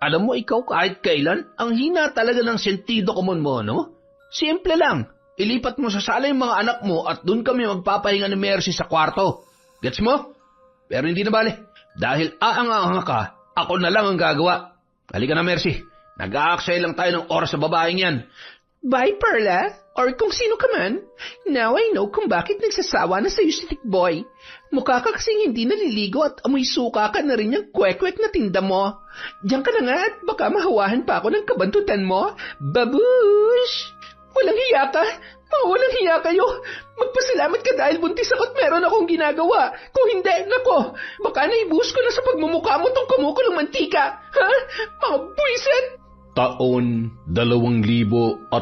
Alam mo, ikaw kahit kailan, ang hina talaga ng sentido komon mo, no? Simple lang. Ilipat mo sa sala yung mga anak mo at doon kami magpapahinga ni Mercy sa kwarto. Gets mo? Pero hindi na bale. Dahil aang-aanga ka, ako na lang ang gagawa. Halika na, Mercy. Nag-aaksay lang tayo ng oras sa babaeng yan. Bye, Perla. Or kung sino ka man. Now I know kung bakit nagsasawa na sa'yo si Tikboy. Mukha ka kasing hindi naliligo at amoy suka ka na rin yung kwek-kwek na tinda mo. Diyan ka na nga at baka mahawahan pa ako ng kabantutan mo. Babush! Walang hiya ka. Mga walang hiya kayo. Magpasalamat ka dahil buntis ako at meron akong ginagawa. Kung hindi, nako, baka naibuhos ko na sa pagmumukha mo tong kumukulong mantika. Ha? Mga buwisit! Taon 2002,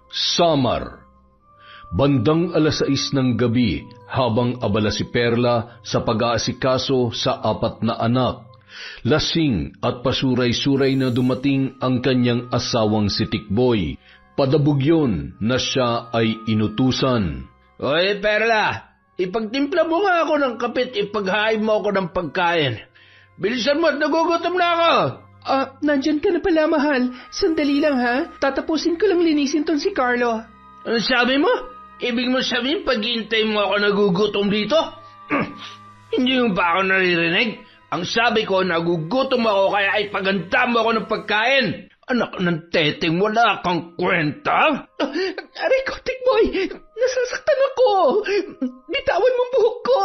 Samar. Bandang 6:00 ng gabi habang abala si Perla sa pag-aasikaso sa 4 na anak. Lasing at pasuray-suray na dumating ang kanyang asawang si Tikboy. Padabog yun na siya ay inutusan. Oy, Perla, ipagtimpla mo nga ako ng kapit, ipaghain mo ako ng pagkain. Bilisan mo at nagugutom na ako. Nandyan ka na pala, mahal. Sandali lang, ha? Tatapusin ko lang linisin ton si Carlo. Ano sabi mo? Ibig mo sabihin, paghihintay mo ako nagugutom dito? Hindi mo ba ako naririnig? Ang sabi ko, nagugutom ako kaya ay paganda mo ako ng pagkain. Anak ng teteng, wala kang kwenta? Aray ko, Tikboy! Nasasaktan ako! Bitawan mo buhok ko!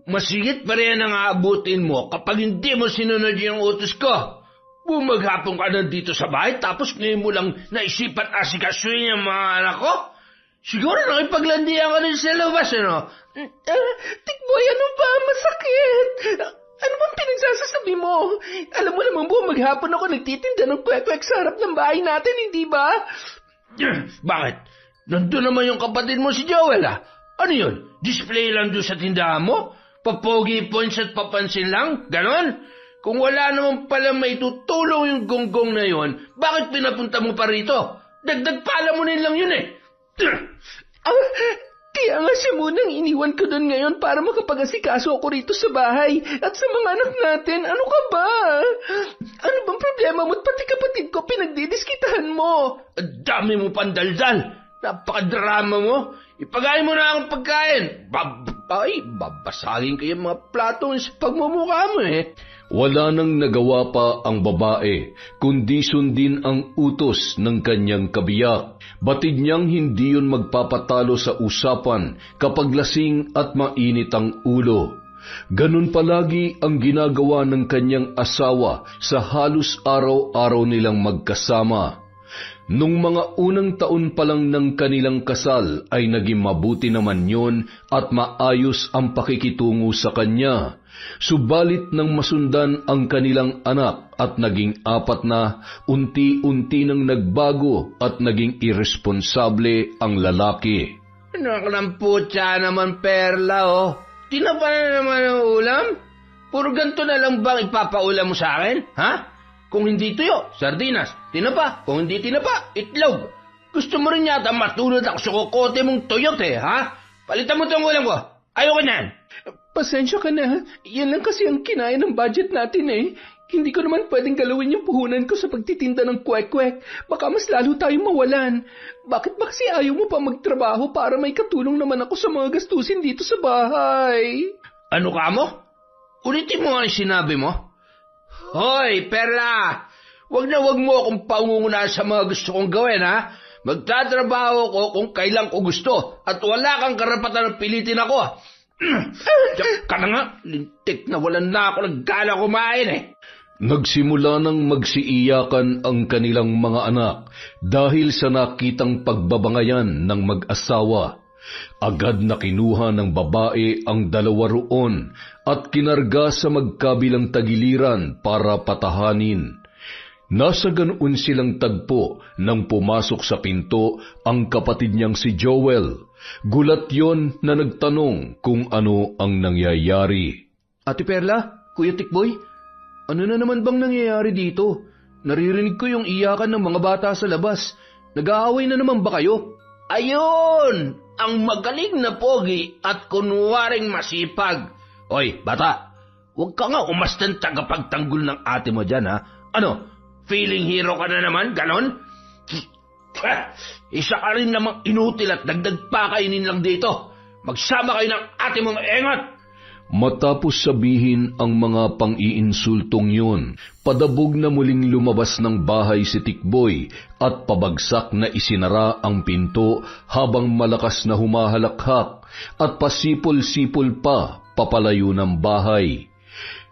Masigit pa rin ang aabutin mo kapag hindi mo sinunod yung utos ko. Bumaghapon ka na dito sa bahay tapos ngayon mo lang naisipan asikasuhin yung mga anak ko? Siguro nakipaglandian ka rin sa labas, ano? Tikboy, ano ba? Masakit! Ano bang pinagsasasabi mo? Alam mo naman po, maghapon ako nagtitinda ng kwek-kwek sa harap ng bahay natin, hindi ba? Bakit? Nandun naman yung kapatid mo si Joel, ah. Ano yun? Display lang doon sa tindahan mo? Papogi points at papansin lang? Ganon? Kung wala naman pala may tutulong yung gonggong na yun, bakit pinapunta mo pa rito? Dagdag palamunin lang yun eh. Kaya nga siya munang iniwan ko doon ngayon para makapag-asikaso ako rito sa bahay at sa mga anak natin. Ano ka ba? Ano bang problema mo at pati kapatid ko pinagdidiskitahan mo? Dami mo pandaldal. Napakadrama mo. Ipagain mo na akong pagkain. Babasagin kayo mga plato sa pagmumukha mo eh. Wala nang nagawa pa ang babae, kundi sundin ang utos ng kanyang kabiyak. Batid niyang hindi yun magpapatalo sa usapan kapag lasing at mainit ang ulo. Ganun palagi ang ginagawa ng kanyang asawa sa halos araw-araw nilang magkasama. Nung mga unang taon pa lang ng kanilang kasal ay naging mabuti naman yun at maayos ang pakikitungo sa kanya. Subalit nang masundan ang kanilang anak at naging 4 na, unti-unti nang nagbago at naging irresponsable ang lalaki. Anak ng putya naman, Perla, oh. Tinapa na naman ang ulam? Puro ganito na lang bang ipapaulam mo sa akin, ha? Kung hindi tuyo, sardinas. Tinapa. Kung hindi tinapa, itlog. Gusto mo rin yata matulad ako sa kokote mong tuyot eh, ha? Palitan mo itong ulam ko. Ayoko niyan. Pasensya ka na. Yan lang kasi ang kinaya ng budget natin eh. Hindi ko naman pwedeng galawin yung puhunan ko sa pagtitinda ng kwek-kwek. Baka mas lalo tayong mawalan. Bakit ba kasi ayaw mo pa magtrabaho para may katulong naman ako sa mga gastusin dito sa bahay? Ano ka mo? Ulitin mo nga yung sinabi mo. Hoy, Perla! Wag mo akong paunguna sa mga gusto kong gawin, ha? Magtatrabaho ko kung kailan ko gusto at wala kang karapatan na pilitin ako. Diyak ka na nga, lintik na walang na ako naggala kumain eh. Nagsimula nang magsiiyakan ang kanilang mga anak dahil sa nakitang pagbabangayan ng mag-asawa. Agad na kinuha ng babae ang 2 roon at kinarga sa magkabilang tagiliran para patahanin. Nasa ganoon silang tagpo nang pumasok sa pinto ang kapatid niyang si Joel. Gulat yon na nagtanong kung ano ang nangyayari. Ate Perla, Kuya Tikboy, ano na naman bang nangyayari dito? Naririnig ko yung iyakan ng mga bata sa labas. Nag-aaway na naman ba kayo? Ayun! Ang magaling na pogi at kunwaring masipag. Oy, bata, Huwag ka nga umastan tagapagtanggol ng ate mo dyan, ha? Ano, feeling hero ka na naman, ganon? Isa ka rin namang inutil at dagdag pa kainin lang dito. Magsama kayo ng ate mong engot! Matapos sabihin ang mga pang-iinsultong yun, padabog na muling lumabas ng bahay si Tikboy at pabagsak na isinara ang pinto habang malakas na humahalakhak at pasipol-sipol pa papalayo ng bahay.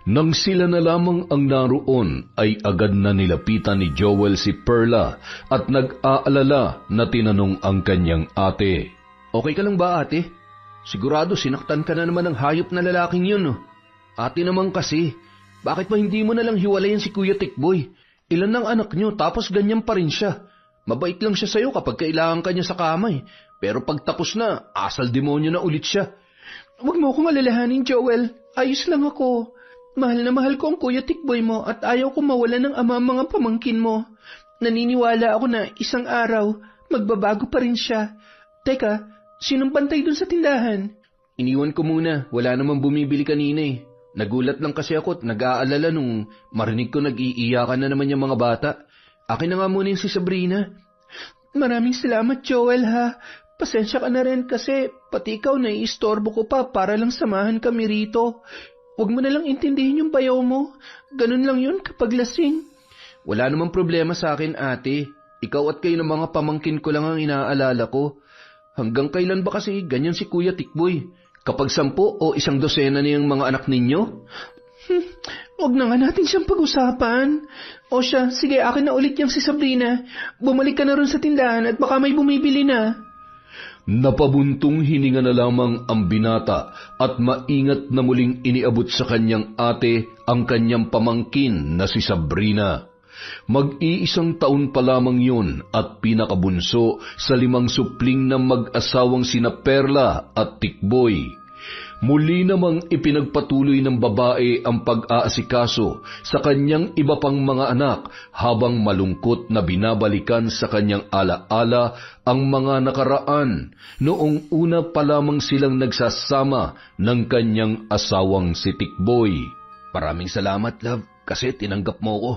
Nang sila na lamang ang naroon ay agad na nilapitan ni Joel si Perla at nag-aalala na tinanong ang kanyang ate. Okay ka lang ba, ate? Sigurado sinaktan ka na naman ng hayop na lalaking yun. Ate naman kasi, bakit pa hindi mo na lang hiwalayan si Kuya Tikboy? Ilan ng anak nyo tapos ganyan pa rin siya. Mabait lang siya sa'yo kapag kailangan ka niya sa kamay. Pero pag tapos na, asal demonyo na ulit siya. Huwag mo akong alalahanin, Joel. Ayos lang ako. Mahal na mahal ko ang Kuya Tikboy mo at ayaw ko mawala ng ama mga pamangkin mo. Naniniwala ako na isang araw, magbabago pa rin siya. Teka, sinong bantay dun sa tindahan? Iniwan ko muna, wala namang bumibili kanina eh. Nagulat lang kasi ako at nag-aalala nung marinig ko nag-iiyakan na naman yung mga bata. Akin na nga muna yung si Sabrina. Maraming salamat, Joel, ha. Pasensya ka na rin kasi pati ikaw naiistorbo ko pa para lang samahan kami rito. Huwag mo na lang intindihin yung bayaw mo. Ganun lang yun kapag lasing. Wala namang problema sa akin, ate. Ikaw at kayo ng mga pamangkin ko lang ang inaalala ko. Hanggang kailan ba kasi ganyan si Kuya Tikboy? Kapag 10 o 1 dosena na yung mga anak ninyo? Huwag na nga natin siyang pag-usapan. O siya, sige, akin na ulit yung si Sabrina. Bumalik ka na ron sa tindahan at baka may bumibili na. Napabuntong hininga na lamang ang binata at maingat na muling iniabot sa kanyang ate ang kanyang pamangkin na si Sabrina. Mag-iisang taon pa lamang yun at pinakabunso sa 5 supling ng mag-asawang sina Perla at Tikboy. Muli namang ipinagpatuloy ng babae ang pag-aasikaso sa kanyang iba pang mga anak habang malungkot na binabalikan sa kanyang alaala ang mga nakaraan noong una pa lamang silang nagsasama ng kanyang asawang si Tikboy. Maraming salamat, love, kasi tinanggap mo ko.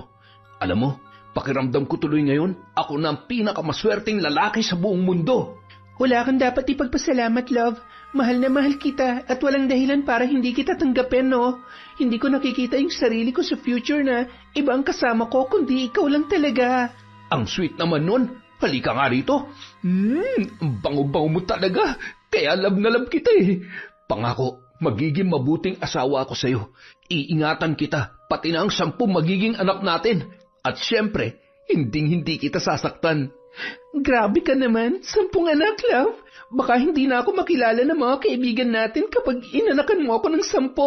Alam mo, pakiramdam ko tuloy ngayon, ako na ang pinakamaswerteng lalaki sa buong mundo. Wala kang dapat ipagpasalamat, love. Mahal na mahal kita at walang dahilan para hindi kita tanggapin, no? Hindi ko nakikita yung sarili ko sa future na iba ang kasama ko kundi ikaw lang talaga. Ang sweet naman nun. Halika nga rito. Ang bango-bango mo talaga. Kaya love na love kita eh. Pangako, magiging mabuting asawa ako sa'yo. Iingatan kita, pati na ang 10 magiging anak natin. At syempre, hindi kita sasaktan. Grabe ka naman, 10 anak, love. Baka hindi na ako makilala ng mga kaibigan natin kapag inanakan mo ako ng 10.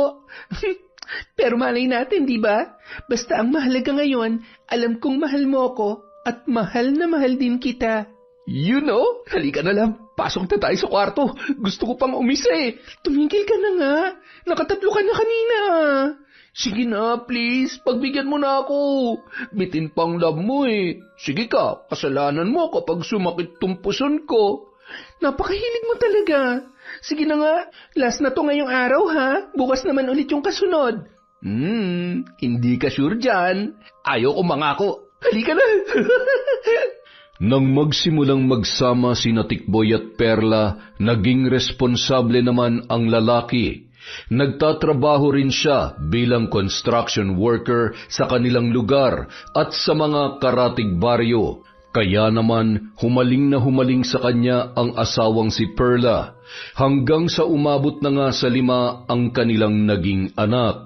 Pero malay natin, di ba? Basta ang mahalaga ngayon, alam kong mahal mo ako at mahal na mahal din kita. You know, halika na lang. Pasok na tayo sa kwarto. Gusto ko pang umisa eh. Tumigil ka na nga. Nakatatlo ka na kanina. Sige na, please. Pagbigyan mo na ako. Bitin pang love mo eh. Sige ka, kasalanan mo kapag sumakit tong puson ko. Napakahilig mo talaga. Sige na nga, last na to ngayong araw ha. Bukas naman ulit yung kasunod. Hindi ka sure dyan. Ayaw ko mangako. Halika na. Nang magsimulang magsama sina Tikboy at Perla, naging responsable naman ang lalaki. Nagtatrabaho rin siya bilang construction worker sa kanilang lugar at sa mga karatig baryo. Kaya naman humaling sa kanya ang asawang si Perla, hanggang sa umabot na nga sa 5 ang kanilang naging anak.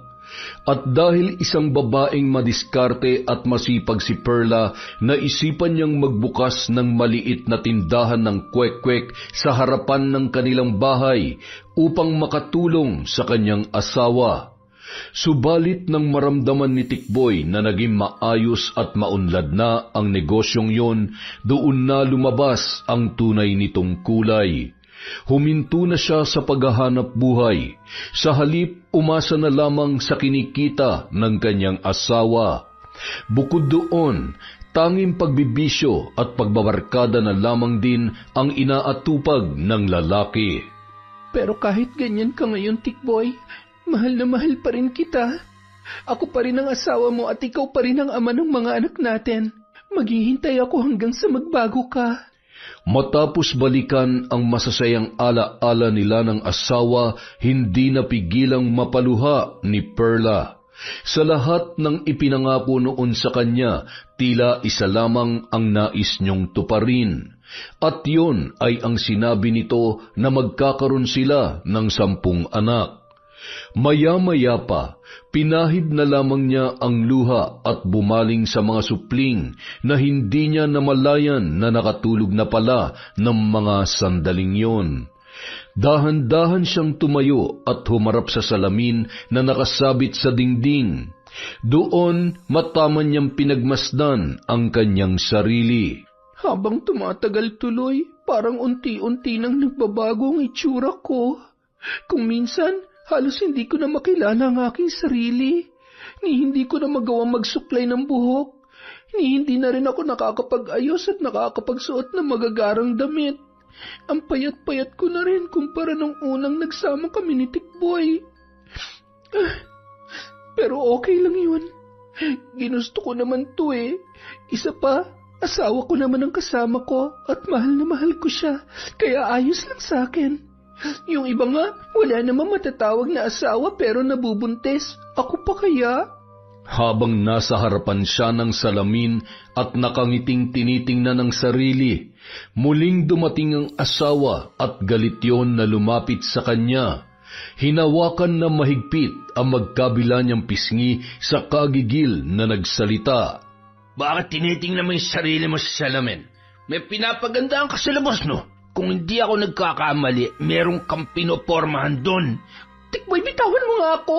At dahil isang babaeng madiskarte at masipag si Perla, naisipan niyang magbukas ng maliit na tindahan ng kwek-kwek sa harapan ng kanilang bahay upang makatulong sa kanyang asawa. Subalit nang maramdaman ni Tikboy na naging maayos at maunlad na ang negosyong yon, doon na lumabas ang tunay nitong kulay. Huminto na siya sa paghahanap buhay. Sa halip, umasa na lamang sa kinikita ng kanyang asawa. Bukod doon, tanging pagbibisyo at pagbabarkada na lamang din ang inaatupag ng lalaki. Pero kahit ganyan ka ngayon, Tikboy, Mahal na mahal pa rin kita. Ako pa rin ang asawa mo at ikaw pa rin ang ama ng mga anak natin. Maghihintay ako hanggang sa magbago ka. Matapos balikan ang masasayang ala-ala nila ng asawa, hindi napigilang mapaluha ni Perla. Sa lahat ng ipinangako noon sa kanya, tila isa lamang ang nais niyong tuparin. At yun ay ang sinabi nito na magkakaroon sila ng 10 anak. Maya-maya pa, pinahid na lamang niya ang luha at bumaling sa mga supling na hindi niya namalayan na nakatulog na pala ng mga sandaling yon. Dahan-dahan siyang tumayo at humarap sa salamin na nakasabit sa dingding. Doon mataman niyang pinagmasdan ang kanyang sarili. Habang tumatagal tuloy, parang unti-unti nang nagbabago ang itsura ko. Kung minsan, halos hindi ko na makilala ang aking sarili. Ni hindi ko na magawang magsuklay ng buhok. Ni hindi na rin ako nakakapag-ayos at nakakapagsuot ng magagarang damit. Ang payat-payat ko na rin kumpara nung unang nagsama kami ni Tikboy. Pero okay lang yun. Ginusto ko naman to eh. Isa pa, asawa ko naman ang kasama ko at mahal na mahal ko siya. Kaya ayos lang sa akin. Yung iba nga, wala namang matatawag na asawa pero nabubuntis. Ako pa kaya? Habang nasa harapan siya ng salamin at nakangiting tinitingnan ng sarili, muling dumating ang asawa at galit yon na lumapit sa kanya. Hinawakan na mahigpit ang magkabila niyang pisngi sa kagigil na nagsalita. Bakit tinitingnan mo yung sarili mo sa salamin? May pinapagandaan ka sa labas, no? Kung hindi ako nagkakamali, merong kang pinopormahan doon. Tikboy, bitawan mo nga ako.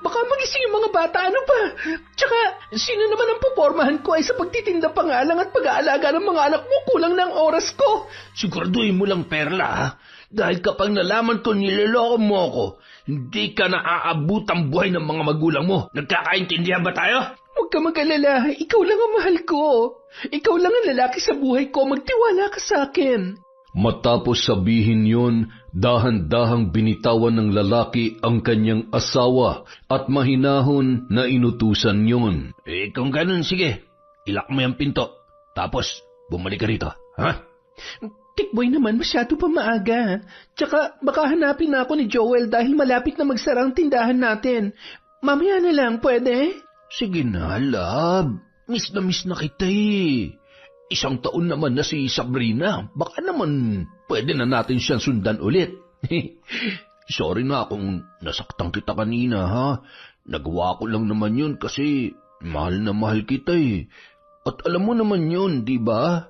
Baka magising yung mga bata, ano ba? Tsaka, sino naman ang pupormahan ko ay sa pagtitinda pa nga lang at pag-aalaga ng mga anak mo, kulang na ang oras ko. Siguraduhin mo lang, Perla, ha? Dahil kapag nalaman ko niloloko mo ako, hindi ka na aabot ang buhay ng mga magulang mo. Nagkakaintindihan ba tayo? Huwag ka mag-alala, ikaw lang ang mahal ko. Ikaw lang ang lalaki sa buhay ko, magtiwala ka sa akin. Matapos sabihin yon, dahan-dahang binitawan ng lalaki ang kanyang asawa at mahinahon na inutusan yon. Kung ganun, sige, ilak mo yung pinto. Tapos, bumalik ka rito, ha? Tikboy naman, masyado pa maaga. Tsaka, baka hanapin na ako ni Joel dahil malapit na magsara ang tindahan natin. Mamaya na lang, pwede? Sige na, love. Miss na kita eh. 1 taon naman na si Sabrina. Baka naman pwede na natin siyang sundan ulit. Sorry na kung nasaktan kita kanina, ha? Nagawa ko lang naman yun kasi mahal na mahal kita eh. At alam mo naman yun, di ba?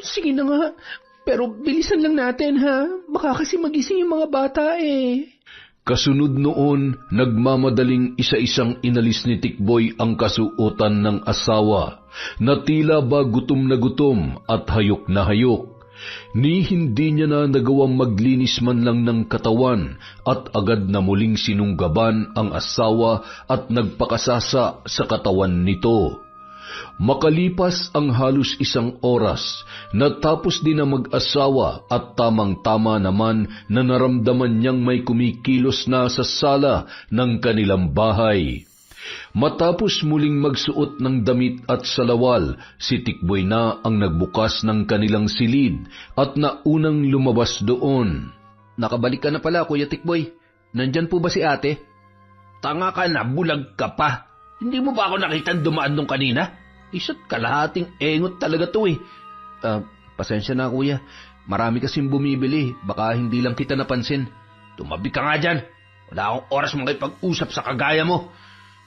Sige na nga. Pero bilisan lang natin, ha? Baka kasi magising yung mga bata eh. Kasunod noon, nagmamadaling isa-isang inalis ni Tikboy ang kasuotan ng asawa, na tila ba gutom na gutom at hayok na hayok. Ni hindi niya na nagawang maglinis man lang ng katawan at agad na muling sinunggaban ang asawa at nagpakasasa sa katawan nito. Makalipas ang halos 1 oras, natapos din ang mag-asawa at tamang-tama naman na naramdaman niyang may kumikilos na sa sala ng kanilang bahay. Matapos muling magsuot ng damit at salawal, si Tikboy na ang nagbukas ng kanilang silid at naunang lumabas doon. Nakabalik ka na pala, Kuya Tikboy. Nandyan po ba si ate? Tanga ka na, bulag ka pa. Hindi mo ba ako nakitang dumaan nung kanina? Isa't kalahating engot talaga to eh. Pasensya na, kuya. Marami kasing bumibili. Baka hindi lang kita napansin. Tumabi ka nga dyan. Wala akong oras makipag-usap sa kagaya mo.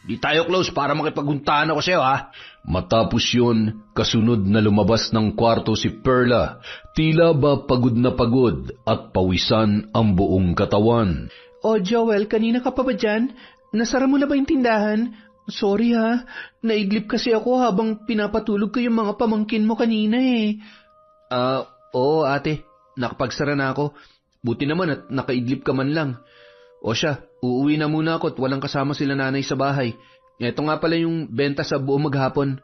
Di tayo close para makipagguntahan ako sa'yo, ha? Matapos yun, kasunod na lumabas ng kwarto si Perla. Tila ba pagod na pagod at pawisan ang buong katawan. Oh, Joel, kanina ka pa ba dyan? Nasara mo na ba yung tindahan? Sorry ha, naidlip kasi ako habang pinapatulog ko yung mga pamangkin mo kanina eh. Oo ate, nakapagsara na ako. Buti naman at nakaidlip ka man lang. O siya, uuwi na muna ako at walang kasama sila nanay sa bahay. Ito nga pala yung benta sa buong maghapon.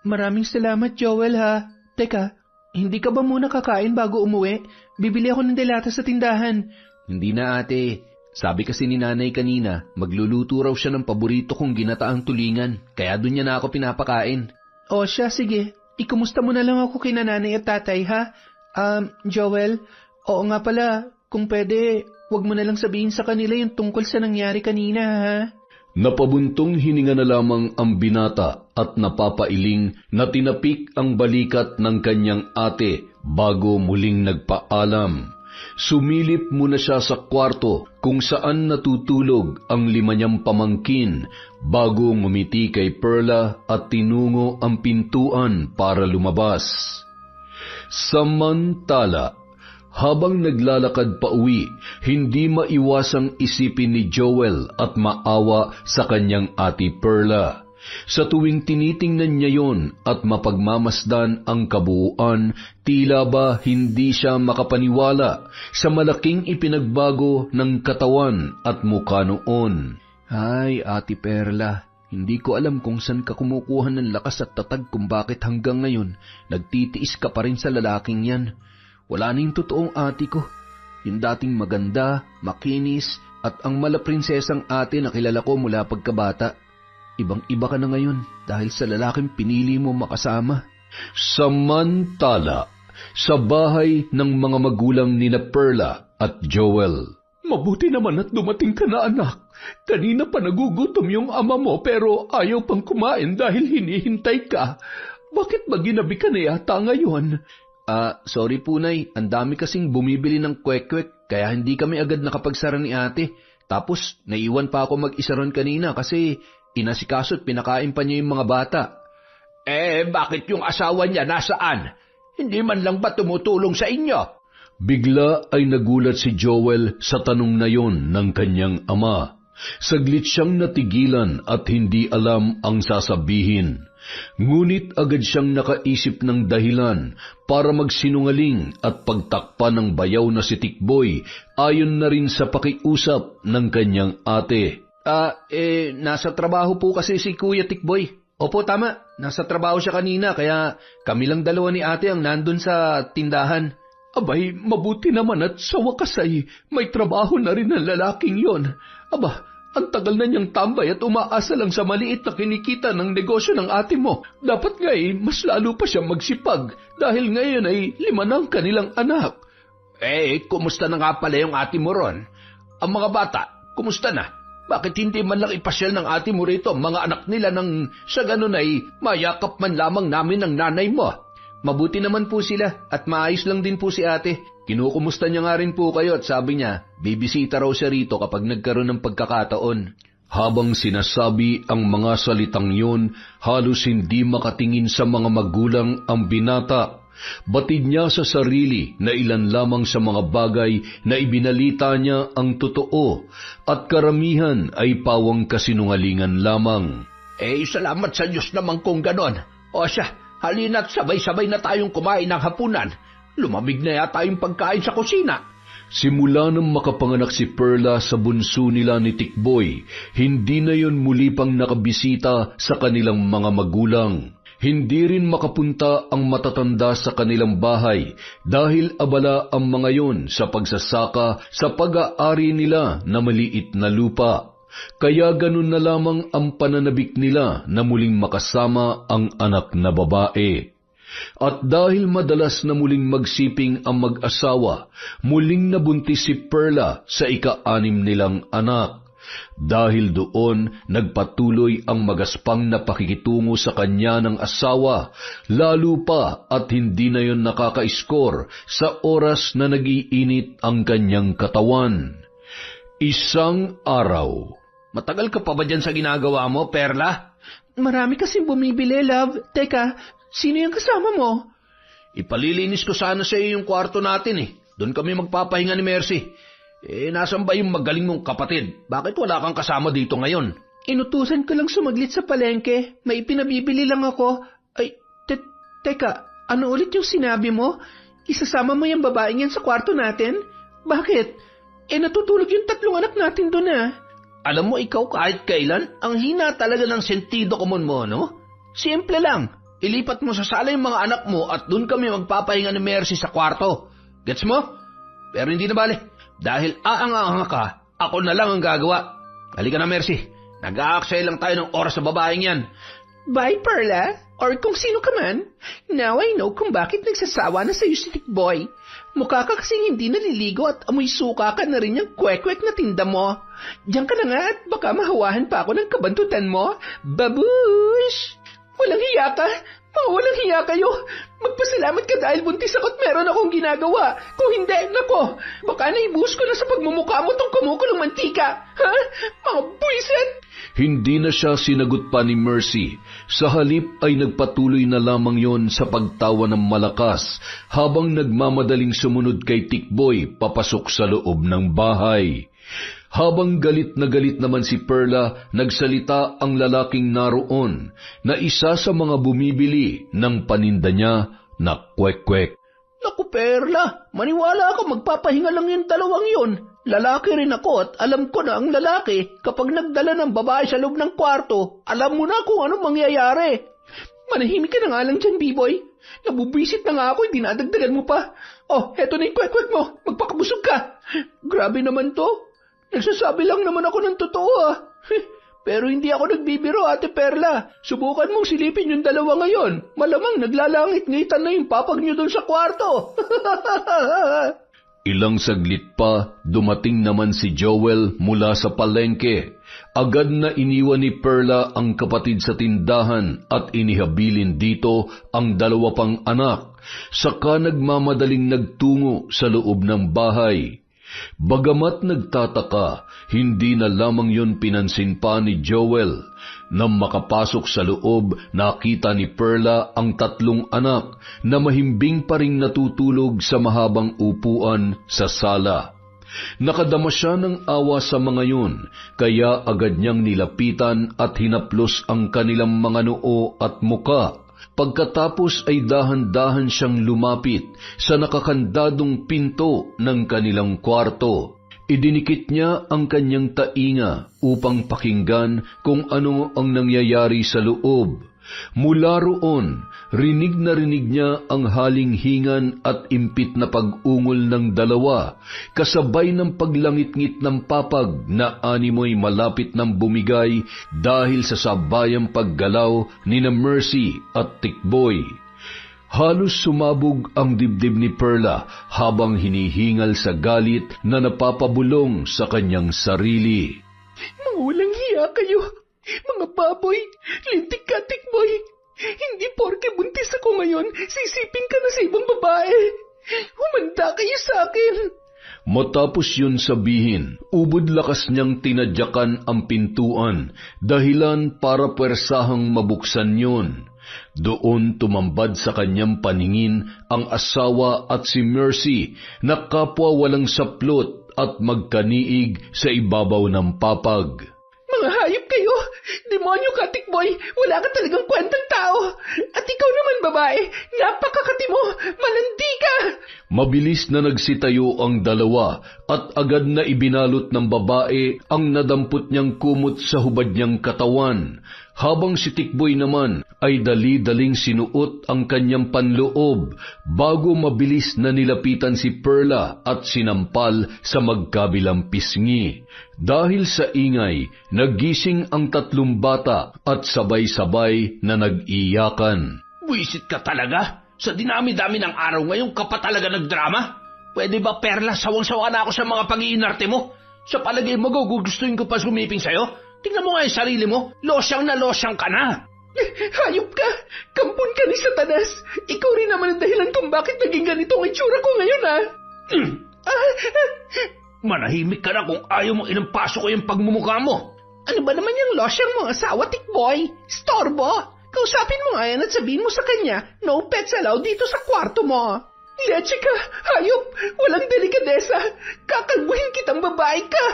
Maraming salamat Joel ha. Teka, hindi ka ba muna kakain bago umuwi? Bibili ako ng delata sa tindahan. Hindi na ate, Sabi kasi ni nanay kanina, magluluto raw siya ng paborito kong ginataang tulingan, kaya doon niya na ako pinapakain. O siya, sige. Ikumusta mo na lang ako kina nanay at tatay, ha? Joel, oo nga pala, kung pwede, wag mo na lang sabihin sa kanila yung tungkol sa nangyari kanina, ha? Napabuntong hininga na lamang ang binata at napapailing na tinapik ang balikat ng kanyang ate bago muling nagpaalam. Sumilip muna siya sa kwarto kung saan natutulog ang 5 niyang pamangkin bago ngumiti kay Perla at tinungo ang pintuan para lumabas. Samantala, habang naglalakad pa uwi, hindi maiwasang isipin ni Joel at maawa sa kanyang ate Perla. Sa tuwing tinitingnan niya yon at mapagmamasdan ang kabuuan, tila ba hindi siya makapaniwala sa malaking ipinagbago ng katawan at mukha noon. Ay, ate Perla, hindi ko alam kung saan ka kumukuha ng lakas at tatag kung bakit hanggang ngayon nagtitiis ka pa rin sa lalaking yan. Wala na yung totoong ate ko. Yung dating maganda, makinis, at ang malaprinsesang ate na kilala ko mula pagkabata. Ibang-iba ka na ngayon dahil sa lalaking pinili mo makasama. Samantala, sa bahay ng mga magulang nina Perla at Joel. Mabuti naman at dumating ka na, anak. Kanina pa nagugutom yung ama mo pero ayaw pang kumain dahil hinihintay ka. Bakit ba ginabi ka na yata ngayon? Sorry po, Nay. Ang dami kasing bumibili ng kwek-kwek kaya hindi kami agad nakapagsara ni ate. Tapos, naiwan pa ako mag-isa ron kanina kasi inasikaso at pinakain pa niya yung mga bata. Bakit yung asawa niya nasaan? Hindi man lang ba tumutulong sa inyo? Bigla ay nagulat si Joel sa tanong na yon ng kanyang ama. Saglit siyang natigilan at hindi alam ang sasabihin. Ngunit agad siyang nakaisip ng dahilan para magsinungaling at pagtakpan ng bayaw na si Tikboy ayon na rin sa pakiusap ng kanyang ate. Nasa trabaho po kasi si Kuya Tikboy. Opo, tama. Nasa trabaho siya kanina kaya kami lang dalawa ni ate ang nandun sa tindahan. Abay, mabuti naman at sa wakas ay may trabaho na rin ang lalaking yon. Aba, ang tagal na niyang tambay at umaasa lang sa maliit na kinikita ng negosyo ng ate mo. Dapat nga mas lalo pa siyang magsipag dahil ngayon ay 5 na ang kanilang anak. Kumusta na nga pala yung ate mo ron? Ang mga bata, kumusta na? Bakit hindi man lang ipasyal ng ate mo rito ang mga anak nila nang sa ganun ay mayakap man lamang namin ang nanay mo? Mabuti naman po sila at maayos lang din po si ate. Kinukumusta niya nga rin po kayo at sabi niya, bibisita raw siya rito kapag nagkaroon ng pagkakataon. Habang sinasabi ang mga salitang yun, halos hindi makatingin sa mga magulang ang binata. Batid niya sa sarili na ilan lamang sa mga bagay na ibinalita niya ang totoo at karamihan ay pawang kasinungalingan lamang. Salamat sa Diyos naman kung ganon. O siya, halina't sabay-sabay na tayong kumain ng hapunan. Lumamig na yata yung pagkain sa kusina. Simula nang makapanganak si Perla sa bunso nila ni Tikboy, hindi na yon muli pang nakabisita sa kanilang mga magulang. Hindi rin makapunta ang matatanda sa kanilang bahay dahil abala ang mga yon sa pagsasaka sa pag-aari nila na maliit na lupa. Kaya ganun na lamang ang pananabik nila na muling makasama ang anak na babae. At dahil madalas na muling magsiping ang mag-asawa, muling nabuntis si Perla sa ika-6 nilang anak. Dahil doon, nagpatuloy ang magaspang na pakikitungo sa kanya ng asawa, lalo pa at hindi na yon nakaka-score sa oras na nag-iinit ang kanyang katawan. Isang araw. Matagal ka pa ba dyan sa ginagawa mo, Perla? Marami kasing bumibili, love. Teka, sino yung kasama mo? Ipalilinis ko sana sa iyo yung kwarto natin Doon kami magpapahinga ni Mercy. Nasan ba yung magaling mong kapatid? Bakit wala kang kasama dito ngayon? Inutusan ko lang sumaglit sa palengke. May pinabibili lang ako. Teka, ano ulit yung sinabi mo? Isasama mo yung babaeng yan sa kwarto natin? Bakit? Natutulog yung 3 anak natin doon Alam mo, ikaw kahit kailan, ang hina talaga ng sentido komon mo, no? Simple lang. Ilipat mo sa sala yung mga anak mo at doon kami magpapahinga ni Mercy sa kwarto. Gets mo? Pero hindi na bale. Dahil aanga-anga ka, Ako na lang ang gagawa. Halika na, Mercy. Nag-aaksaya lang tayo ng oras sa babaeng yan. Bye, Perla. Or kung sino ka man. Now I know kung bakit nagsasawa na sa'yo si Tikboy. Mukha ka kasing hindi naliligo at amoy suka ka na rin yung kwek-kwek na tinda mo. Diyan ka na nga at baka mahawahan pa ako ng kabantutan mo. Babush! Walang hiya ka. Mga walang hiya kayo. Magpasalamat ka dahil buntis ako at meron akong ginagawa. Kung hindi, nako, baka naibuhos ko na sa pagmumukha mo tong kumukulong mantika. Ha? Mga buwisit! Hindi na siya sinagot pa ni Mercy. Sa halip ay nagpatuloy na lamang yon sa pagtawa ng malakas habang nagmamadaling sumunod kay Tikboy papasok sa loob ng bahay. Habang galit naman si Perla, nagsalita ang lalaking naroon na isa sa mga bumibili ng paninda niya na kwek-kwek. Naku, Perla, maniwala ako magpapahinga lang yung dalawang yon. Lalaki rin ako at alam ko na ang lalaki kapag nagdala ng babae sa loob ng kwarto, alam mo na kung anong mangyayari. Manahimik ka na nga lang dyan, B-boy. Nabubwisit na nga ako, dinadagdagan mo pa. Oh, heto na yung kwek-kwek mo, magpakabusog ka. Grabe naman to. Nagsasabi lang naman ako ng totoo Pero hindi ako nagbibiro, Ate Perla. Subukan mong silipin yung dalawa ngayon. Malamang naglalangit-ngitan na yung papag niyo doon sa kwarto. Ilang saglit pa, dumating naman si Joel mula sa palengke. Agad na iniwan ni Perla ang kapatid sa tindahan at inihabilin dito ang dalawa pang anak. Saka nagmamadaling nagtungo sa loob ng bahay. Bagamat nagtataka, hindi na lamang yun pinansin pa ni Joel. Nang makapasok sa loob, nakita ni Perla ang tatlong anak na mahimbing pa ring natutulog sa mahabang upuan sa sala. Nakadama siya ng awa sa mga yun, kaya agad niyang nilapitan at hinaplos ang kanilang mga noo at muka. Pagkatapos ay dahan-dahan siyang lumapit sa nakakandadong pinto ng kanilang kwarto. Idinikit niya ang kanyang tainga upang pakinggan kung ano ang nangyayari sa loob. Mula roon, rinig na rinig niya ang halinghingan at impit na pag-ungol ng dalawa, kasabay ng paglangit-ngit ng papag na animoy malapit ng bumigay dahil sa sabayang paggalaw ni na Mercy at Tikboy. Halos sumabog ang dibdib ni Perla habang hinihingal sa galit na napapabulong sa kanyang sarili. Mga walang hiya kayo! Mga baboy, lintik ka, Tikboy. Hindi porke buntis ako ngayon, sisipin ka na sa ibang babae. Humanda kayo sa akin. Matapos yun sabihin, ubod lakas niyang tinadyakan ang pintuan, dahilan para pwersahang mabuksan yun. Doon tumambad sa kanyang paningin ang asawa at si Mercy na kapwa walang saplot at magkaniig sa ibabaw ng papag. Mga hayop kayo! Demonyo ka, Tikboy! Wala ka talagang kwentang tao! At ikaw naman, babae! Napakakati mo! Malandi ka! Mabilis na nagsitayo ang dalawa at agad na ibinalot ng babae ang nadampot niyang kumot sa hubad niyang katawan, habang si Tikboy naman ay dali-daling sinuot ang kanyang panloob bago mabilis na nilapitan si Perla at sinampal sa magkabilang pisngi. Dahil sa ingay, nagising ang tatlong bata at sabay-sabay na nag-iyakan. Buisit ka talaga? Sa dinami-dami ng araw ngayon ka pa talaga nagdrama? Pwede ba, Perla, sawang-sawa na ako sa mga pag-iinarte mo? Sa palagay mo, gugustuhin ko pa sumiping sa'yo? Tingnan mo nga yung sarili mo, losyang na losyang ka na. Hayop ka! Kampon ka ni Satanas! Ikaw rin naman ang dahilan kung bakit naging ganito ang itsura ko ngayon, Manahimik ka na kung ayaw mong inampaso ko yung pagmumukha mo. Ano ba naman yung losyang mong asawa, Tikboy? Storbo! Kausapin mo nga yan at sabihin mo sa kanya, no pets allowed dito sa kwarto mo. Leche ka, hayop! Walang delikadesa! Kakalbuhin kitang babae ka!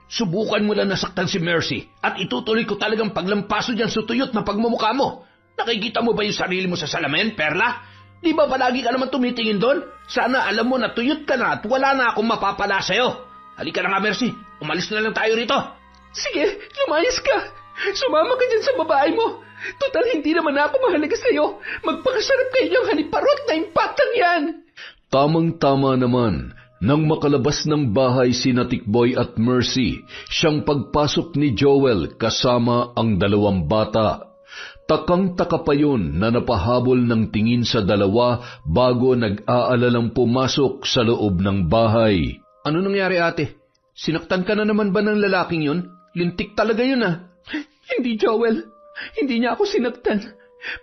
Subukan mo lang nasaktan si Mercy at itutuloy ko talagang paglampaso dyan sa tuyot na pagmumukha mo. Nakikita mo ba yung sarili mo sa salamin, Perla? Di ba palagi ka naman tumitingin doon? Sana alam mo na tuyot ka na at wala na akong mapapala sa'yo. Halika na nga, Mercy. Umalis na lang tayo rito. Sige, lumayas ka. Sumama ka dyan sa babae mo. Total, hindi naman ako mahalaga sa'yo. Magpakasarap kayo niyang haniparot na impactan yan. Tamang-tama naman, Nang makalabas ng bahay sina Tikboy at Mercy, siyang pagpasok ni Joel kasama ang 2 bata. Takang-taka pa yun na napahabol ng tingin sa dalawa bago nag-aalalang pumasok sa loob ng bahay. Ano nangyari, ate? Sinaktan ka na naman ba ng lalaking yun? Lintik talaga yun, ah. Hindi, Joel. Hindi niya ako sinaktan.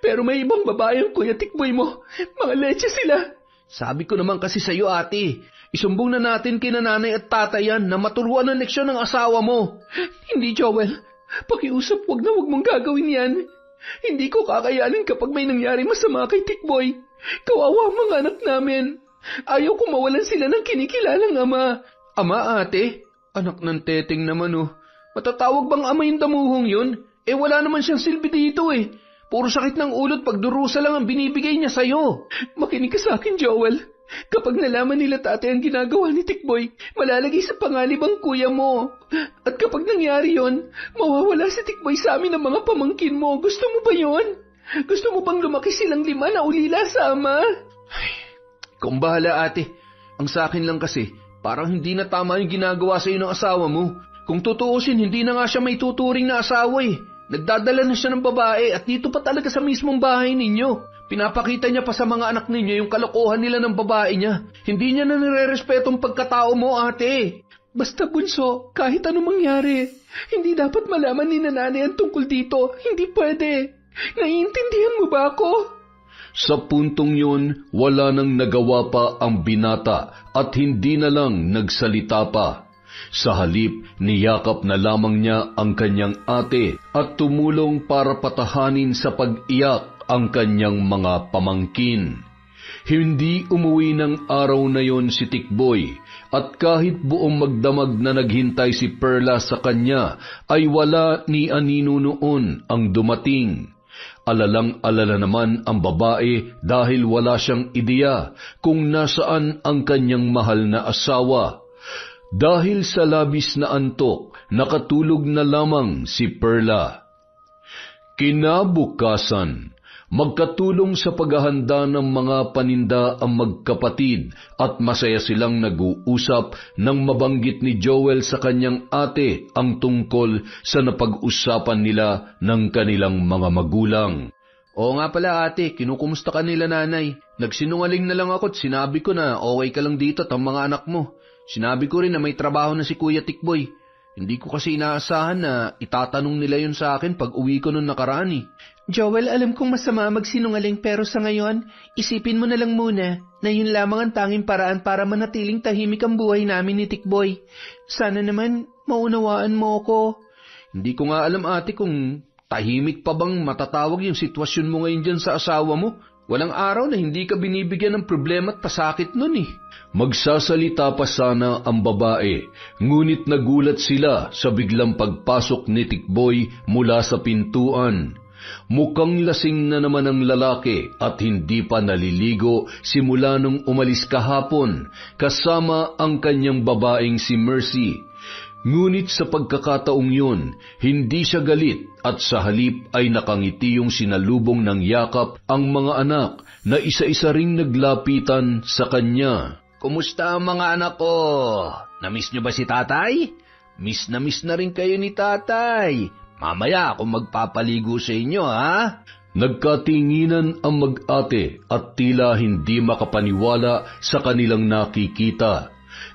Pero may ibang babae ang Kuya Tikboy mo. Mga leche sila. Sabi ko naman kasi sa'yo, ate, isumbong na natin kina nanay at tatay yan na maturuan ang leksyon ng asawa mo. Hindi, Joel. Pakiusap, wag mong gagawin yan. Hindi ko kakayanin kapag may nangyari masama kay Tikboy. Kawawa ang mga anak namin. Ayaw ko mawalan sila ng kinikilalang ama. Ama, ate? Anak ng teteng naman, oh. Matatawag bang ama yung damuhong yun? Wala naman siyang silbi dito, eh. Puro sakit ng ulo at pagdurusa lang ang binibigay niya sa'yo. Makinig ka sa akin, Joel. Kapag nalaman nila tatay ang ginagawa ni Tikboy, malalagay sa panganib ang kuya mo. At kapag nangyari yon, mawawala si Tikboy sa amin ng mga pamangkin mo. Gusto mo ba yon? Gusto mo bang lumaki silang 5 na ulila sa ama? Kung bahala, ate. Ang sa akin lang kasi, parang hindi na tama yung ginagawa sa'yo ng asawa mo. Kung tutuusin, hindi na nga siya may tuturing na asawa, eh. Nagdadala na siya ng babae at dito pa talaga sa mismong bahay ninyo. Pinapakita niya pa sa mga anak ninyo yung kalokohan nila ng babae niya. Hindi niya na nire-respetong pagkatao mo, ate. Basta bunso, kahit anong mangyari, hindi dapat malaman ni nanay ang tungkol dito. Hindi pwede. Naiintindihan mo ba ako? Sa puntong yun, wala nang nagawa pa ang binata at hindi na lang nagsalita pa. Sa halip, niyakap na lamang niya ang kanyang ate at tumulong para patahanin sa pag-iyak ang kanyang mga pamangkin. Hindi umuwi ng araw na yon si Tikboy at kahit buong magdamag na naghintay si Perla sa kanya ay wala ni anino noon ang dumating. Alalang-alala naman ang babae dahil wala siyang ideya kung nasaan ang kanyang mahal na asawa. Dahil sa labis na antok, nakatulog na lamang si Perla. Kinabukasan, magkatulong sa paghahanda ng mga paninda ang magkapatid at masaya silang nag-uusap nang mabanggit ni Joel sa kanyang ate ang tungkol sa napag-usapan nila ng kanilang mga magulang. Oo nga pala, ate, kinukumusta ka nila nanay. Nagsinungaling na lang ako at sinabi ko na okay ka lang dito at ang mga anak mo. Sinabi ko rin na may trabaho na si Kuya Tikboy. Hindi ko kasi inaasahan na itatanong nila yun sa akin pag uwi ko nung nakaraan, eh. Joel, alam kong masama magsinungaling pero sa ngayon, isipin mo na lang muna na yun lamang ang tanging paraan para manatiling tahimik ang buhay namin ni Tikboy. Sana naman maunawaan mo ko. Hindi ko nga alam, ate, kung tahimik pa bang matatawag yung sitwasyon mo ngayon dyan sa asawa mo. Walang araw na hindi ka binibigyan ng problema at pasakit nun, eh. Magsasalita pa sana ang babae, ngunit nagulat sila sa biglang pagpasok ni Tikboy mula sa pintuan. Mukhang lasing na naman ang lalaki at hindi pa naliligo simula nung umalis kahapon kasama ang kanyang babaeng si Mercy. Ngunit sa pagkakataong yun, hindi siya galit at sa halip ay nakangiti yung sinalubong ng yakap ang mga anak na isa-isa ring naglapitan sa kanya. Kumusta ang mga anak ko? Namiss nyo ba si tatay? Miss na rin kayo ni tatay. Mamaya ako magpapaligo sa inyo, ha? Nagkatinginan ang mag-ate at tila hindi makapaniwala sa kanilang nakikita.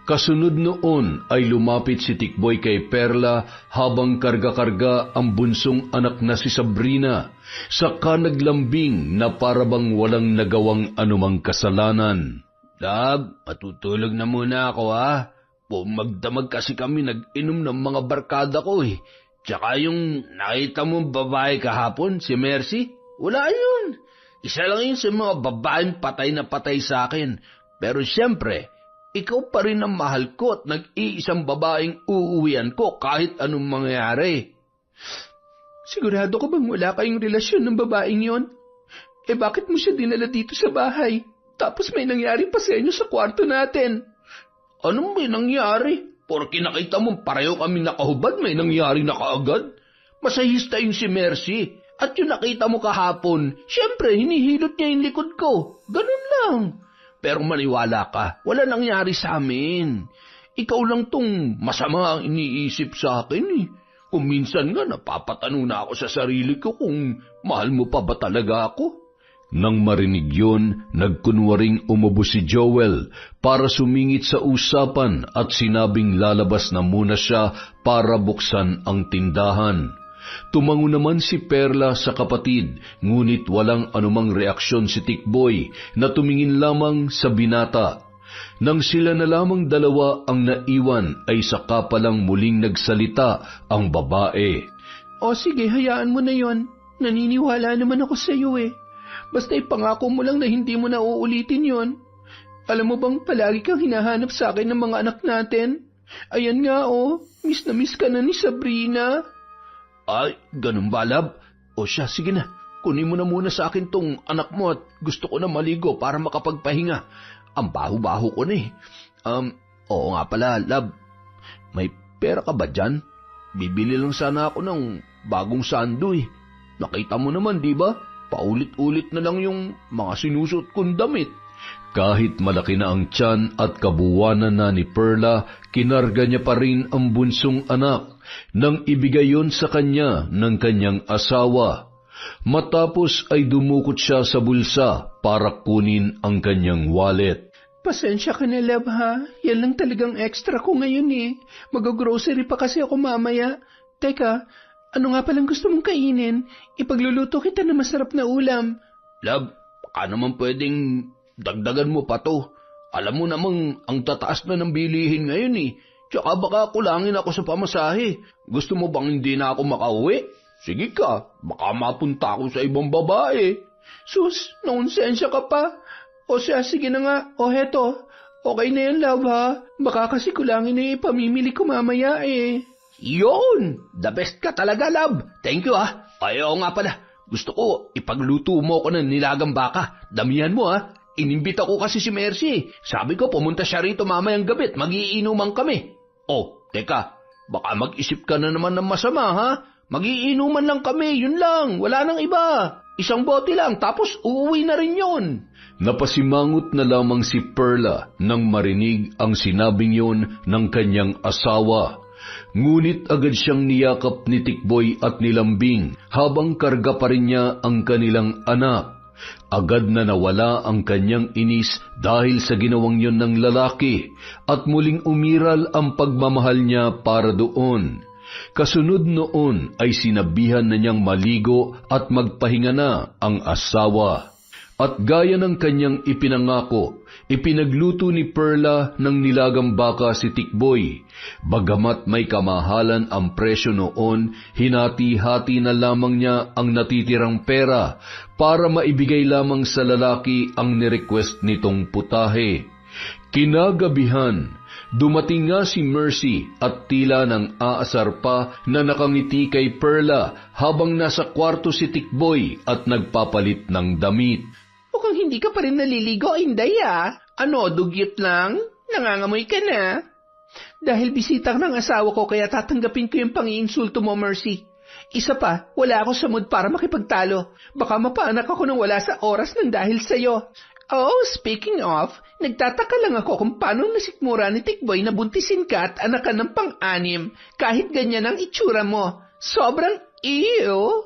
Kasunod noon ay lumapit si Tikboy kay Perla habang karga-karga ang bunsong anak na si Sabrina, saka naglambing na parabang walang nagawang anumang kasalanan. Dab, matutulog na muna ako, ha? Magdamag kasi kami nag-inom ng mga barkada ko, eh. Tsaka yung nakita mong babae kahapon, si Mercy, wala yun. Isa lang yun sa mga babaeng patay na patay sa akin. Pero siyempre, ikaw pa rin ang mahal ko at nag-iisang babaeng uuwian ko kahit anong mangyari. Sigurado ka bang wala kayong relasyon ng babaeng yon? Bakit mo siya dinala dito sa bahay? Tapos may nangyari pa sa inyo sa kwarto natin. Anong may nangyari? Porke nakita mong pareho kami nakahubad, may nangyari na kaagad. Masahista yung si Mercy. At yung nakita mo kahapon, syempre hinihilot niya yung likod ko. Ganun lang. pero maniwala ka, wala nangyari sa amin. Ikaw lang tong masama ang iniisip sa akin eh. Kung minsan nga napapatano na ako sa sarili ko kung mahal mo pa ba talaga ako. Nang marinig yun, nagkunwaring umubo si Joel para sumingit sa usapan at sinabing lalabas na muna siya para buksan ang tindahan. Tumango naman si Perla sa kapatid, ngunit walang anumang reaksyon si Tikboy na tumingin lamang sa binata. Nang sila na lamang dalawa ang naiwan ay saka palang muling nagsalita ang babae. O sige, hayaan mo na yon. Naniniwala naman ako sa iyo eh. Basta ipangako mo lang na hindi mo na uulitin yon. Alam mo bang palagi kang hinahanap sa akin ng mga anak natin? Ayan nga miss na miss ka na ni Sabrina. Ay, ganun ba, love? O siya, sige na. Kunin mo na muna sa akin tong anak mo at gusto ko na maligo para makapagpahinga. Ang baho-baho ko na eh. Oo nga pala, love. May pera ka ba dyan? Bibili lang sana ako ng bagong sando eh. Nakita mo naman, di ba? Paulit-ulit na lang yung mga sinusot kong damit. Kahit malaki na ang tiyan at kabuwanan na ni Perla, kinarga niya pa rin ang bunsong anak nang ibigay yon sa kanya ng kanyang asawa. Matapos ay dumukot siya sa bulsa para kunin ang kanyang wallet. Pasensya ka na, love, ha? Yan lang talagang extra ko ngayon eh. Mag-grocery pa kasi ako mamaya. Teka, ano nga palang gusto mong kainin? Ipagluluto kita na masarap na ulam. Love, baka naman pwedeng dagdagan mo pa to. Alam mo namang ang tataas na ng bilihin ngayon eh. Tsaka baka kulangin ako sa pamasahe. Gusto mo bang hindi na ako makauwi? Sige ka, baka mapunta ako sa ibang babae. Sus, nonsensya ka pa. O siya, sige na nga. O heto, okay na yan, love, ha? Baka kasi kulangin na yung ipamimili ko mamaya eh. Yun! The best ka talaga, love. Thank you, ha. Ayaw nga pala. Gusto ko, ipagluto mo ko ng nilagang baka. Damihan mo, ha. Inimbita ko kasi si Mercy. Sabi ko, pumunta siya rito mamayang gabi at magiinuman kami. Oh, teka. Baka mag-isip ka na naman ng masama, ha? Magiinuman lang kami, yun lang. Wala nang iba. Isang bote lang, tapos uuwi na rin yun. Napasimangot na lamang si Perla nang marinig ang sinabing yon ng kanyang asawa. Ngunit agad siyang niyakap ni Tikboy at nilambing habang karga pa rin niya ang kanilang anak. Agad na nawala ang kanyang inis dahil sa ginawang yon ng lalaki at muling umiral ang pagmamahal niya para doon. Kasunod noon ay sinabihan na niyang maligo at magpahinga na ang asawa. At gaya ng kanyang ipinangako, ipinagluto ni Perla ng nilagang baka si Tikboy. Bagamat may kamahalan ang presyo noon, hinati-hati na lamang niya ang natitirang pera para maibigay lamang sa lalaki ang nirequest nitong putahe. Kinagabihan, dumating nga si Mercy at tila nang aasar pa na nakangiti kay Perla habang nasa kwarto si Tikboy at nagpapalit ng damit. Mukhang hindi ka pa rin naliligo, Inday, ah. Ano, dugyot lang? Nangangamoy ka na. Dahil bisita ng asawa ko kaya tatanggapin ko yung pang-iinsulto mo, Mercy. Isa pa, wala ako sa mood para makipagtalo. Baka mapaanak ako nang wala sa oras ng dahil sa'yo. Oh, speaking of, nagtataka lang ako kung paano nasikmura ni Tikboy na buntisin ka at anak ka ng pang-anim kahit ganyan ang itsura mo. Sobrang ew.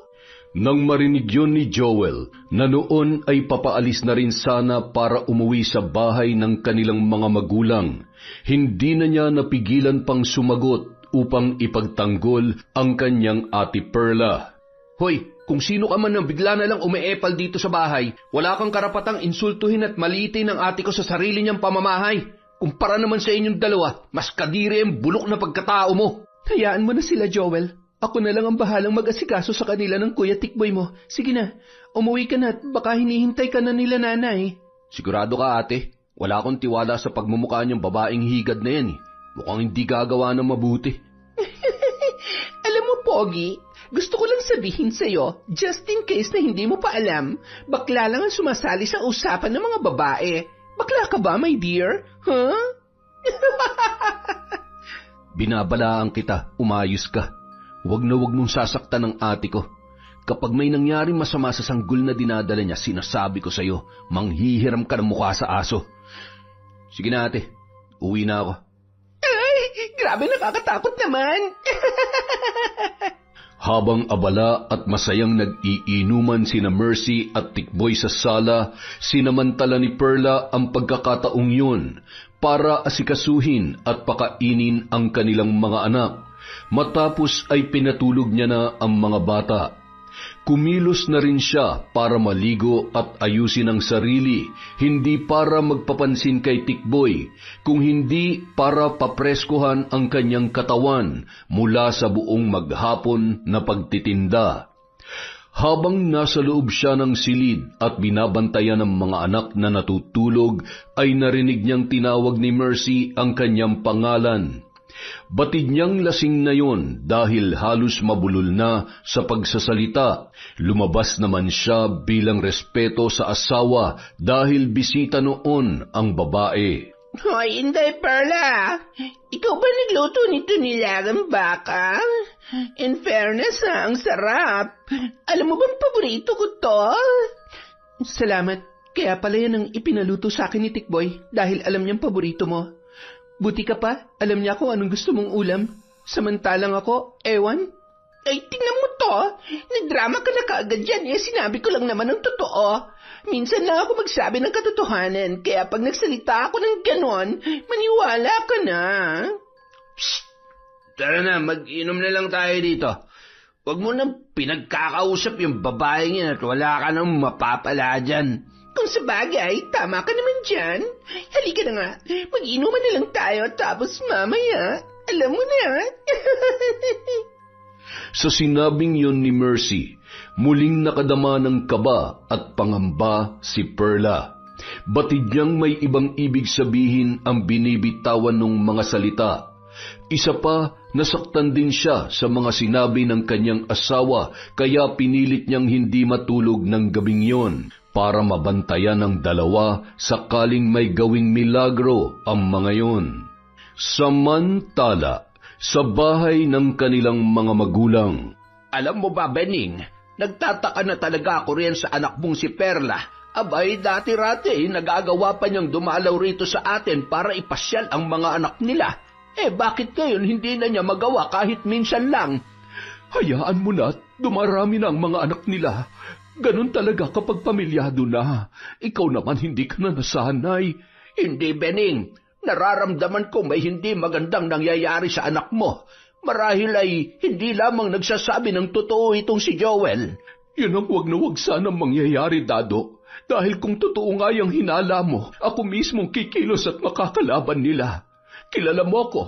Nang marinig yun ni Joel, na noon ay papaalis na rin sana para umuwi sa bahay ng kanilang mga magulang, hindi na niya napigilan pang sumagot upang ipagtanggol ang kanyang ate Perla. Hoy, kung sino ka man na bigla na lang umeepal dito sa bahay, wala kang karapatang insultuhin at maliitin ang ate ko sa sarili niyang pamamahay. Kumpara naman sa inyong dalawa, mas kadiri ang bulok na pagkatao mo. Hayaan mo na sila, Joel. Ako na lang ang bahalang mag-asikaso sa kanila ng Kuya Tikboy mo. Sige na, umuwi ka na at baka hinihintay ka na nila nanay. Sigurado ka, ate? Wala akong tiwala sa pagmumukha niyang babaeng higad na yan. Mukhang hindi gagawa ng mabuti. Alam mo, Pogi, gusto ko lang sabihin sa'yo, just in case na hindi mo pa alam, bakla lang ang sumasali sa usapan ng mga babae. Bakla ka ba, my dear? Huh? Binabalaan kita, umayos ka. Huwag na huwag mong sasaktan ng ate ko. Kapag may nangyaring masama sa sanggol na dinadala niya, sinasabi ko sa'yo, manghihiram ka ng mukha sa aso. Sige na ate, uwi na ako. Ay, grabe nakakatakot naman. Habang abala at masayang nag-iinuman sina Mercy at Tikboy sa sala, sinamantala ni Perla ang pagkakataong yun para asikasuhin at pakainin ang kanilang mga anak. Matapos ay pinatulog niya na ang mga bata. Kumilos na rin siya para maligo at ayusin ang sarili, hindi para magpapansin kay Tikboy, kung hindi para papreskuhan ang kanyang katawan mula sa buong maghapon na pagtitinda. Habang nasa loob siya ng silid at binabantayan ng mga anak na natutulog, ay narinig niyang tinawag ni Mercy ang kanyang pangalan. Batid niyang lasing na yon dahil halos mabulol na sa pagsasalita. Lumabas naman siya bilang respeto sa asawa dahil bisita noon ang babae. Hoy, hindi, Perla. Ikaw ba nagluto nito nilagang baka? In fairness, ang sarap. Alam mo bang paborito ko to? Salamat. Kaya pala yan ang ipinaluto sa akin ni Tikboy dahil alam niyang paborito mo. Buti ka pa, alam niya kung anong gusto mong ulam. Samantalang ako, ewan. Ay, tingnan mo to. Nagdrama ka na kaagad yan. Sinabi ko lang naman ang totoo. Minsan lang ako magsabi ng katotohanan. Kaya pag nagsalita ako ng ganon, maniwala ka na. Psst! Tara na, mag-inom na lang tayo dito. Huwag mo nang pinagkakausap yung babaeng yan at wala ka nang mapapala dyan. Kung sa bagay, tama ka naman dyan. Halika na nga, mag-inuman na lang tayo tapos mamaya, alam mo na. Sa sinabing yon ni Mercy, muling nakadama ng kaba at pangamba si Perla. Batid niyang may ibang ibig sabihin ang binibitawan ng mga salita. Isa pa, nasaktan din siya sa mga sinabi ng kanyang asawa, kaya pinilit niyang hindi matulog ng gabing yon para mabantayan ng dalawa sakaling may gawing milagro ang mga yon. Samantala, sa bahay ng kanilang mga magulang. Alam mo ba, Bening, nagtataka na talaga ako riyan sa anak mong si Perla. Abay, dati-rati, nagagawa pa niyang dumalaw rito sa atin para ipasyal ang mga anak nila. Bakit ngayon hindi na niya magawa kahit minsan lang? Hayaan mo na, dumarami na ang mga anak nila. Ganun talaga kapag pamilyado na. Ikaw naman hindi ka na nasanay. Hindi, Bening. Nararamdaman ko may hindi magandang nangyayari sa anak mo. Marahil ay hindi lamang nagsasabi ng totoo itong si Joel. Yun ang wag na wag sanang mangyayari, Dado. Dahil kung totoo nga yung hinala mo, ako mismong kikilos at makakalaban nila. Kilala mo ako,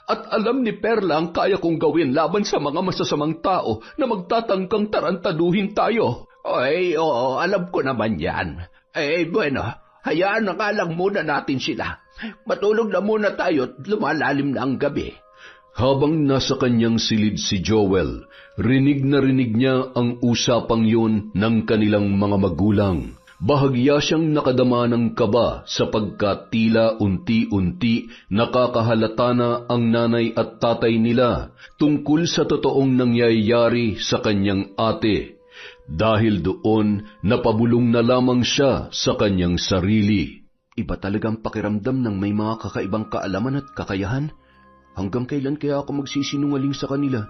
at alam ni Perla ang kaya kong gawin laban sa mga masasamang tao na magtatangkang tarantaduhin tayo. Ay, oo, alam ko naman yan. Bueno, hayaan na nga lang muna natin sila. Matulog na muna tayo at lumalalim na ang gabi. Habang nasa kanyang silid si Joel, rinig na rinig niya ang usapang yun ng kanilang mga magulang. Bahagya siyang nakadama ng kaba sapagkat tila unti-unti nakakahalata na ang nanay at tatay nila tungkol sa totoong nangyayari sa kanyang ate. Dahil doon, napabulong na lamang siya sa kanyang sarili. Iba talagang pakiramdam ng may mga kakaibang kaalaman at kakayahan. Hanggang kailan kaya ako magsisinungaling sa kanila?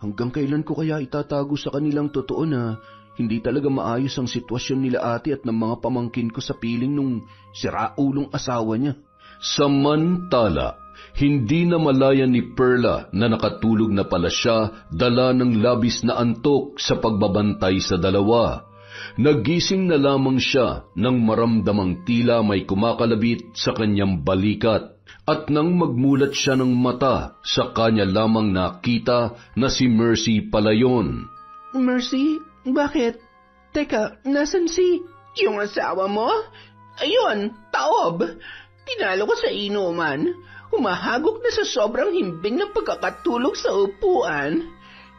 Hanggang kailan ko kaya itatago sa kanilang totoo na hindi talaga maayos ang sitwasyon nila ate at ng mga pamangkin ko sa piling nung siraulong asawa niya? Samantala, hindi na malaya ni Perla na nakatulog na pala siya dala ng labis na antok sa pagbabantay sa dalawa. Nagising na lamang siya nang maramdamang tila may kumakalabit sa kanyang balikat. At nang magmulat siya ng mata, sa kanya lamang nakita na si Mercy pala yun. Mercy? Bakit? Teka, nasan si... Yung asawa mo? Ayun, taob. Tinalo ko sa inuman. Humahagok na sa sobrang himbing ng pagkakatulog sa upuan.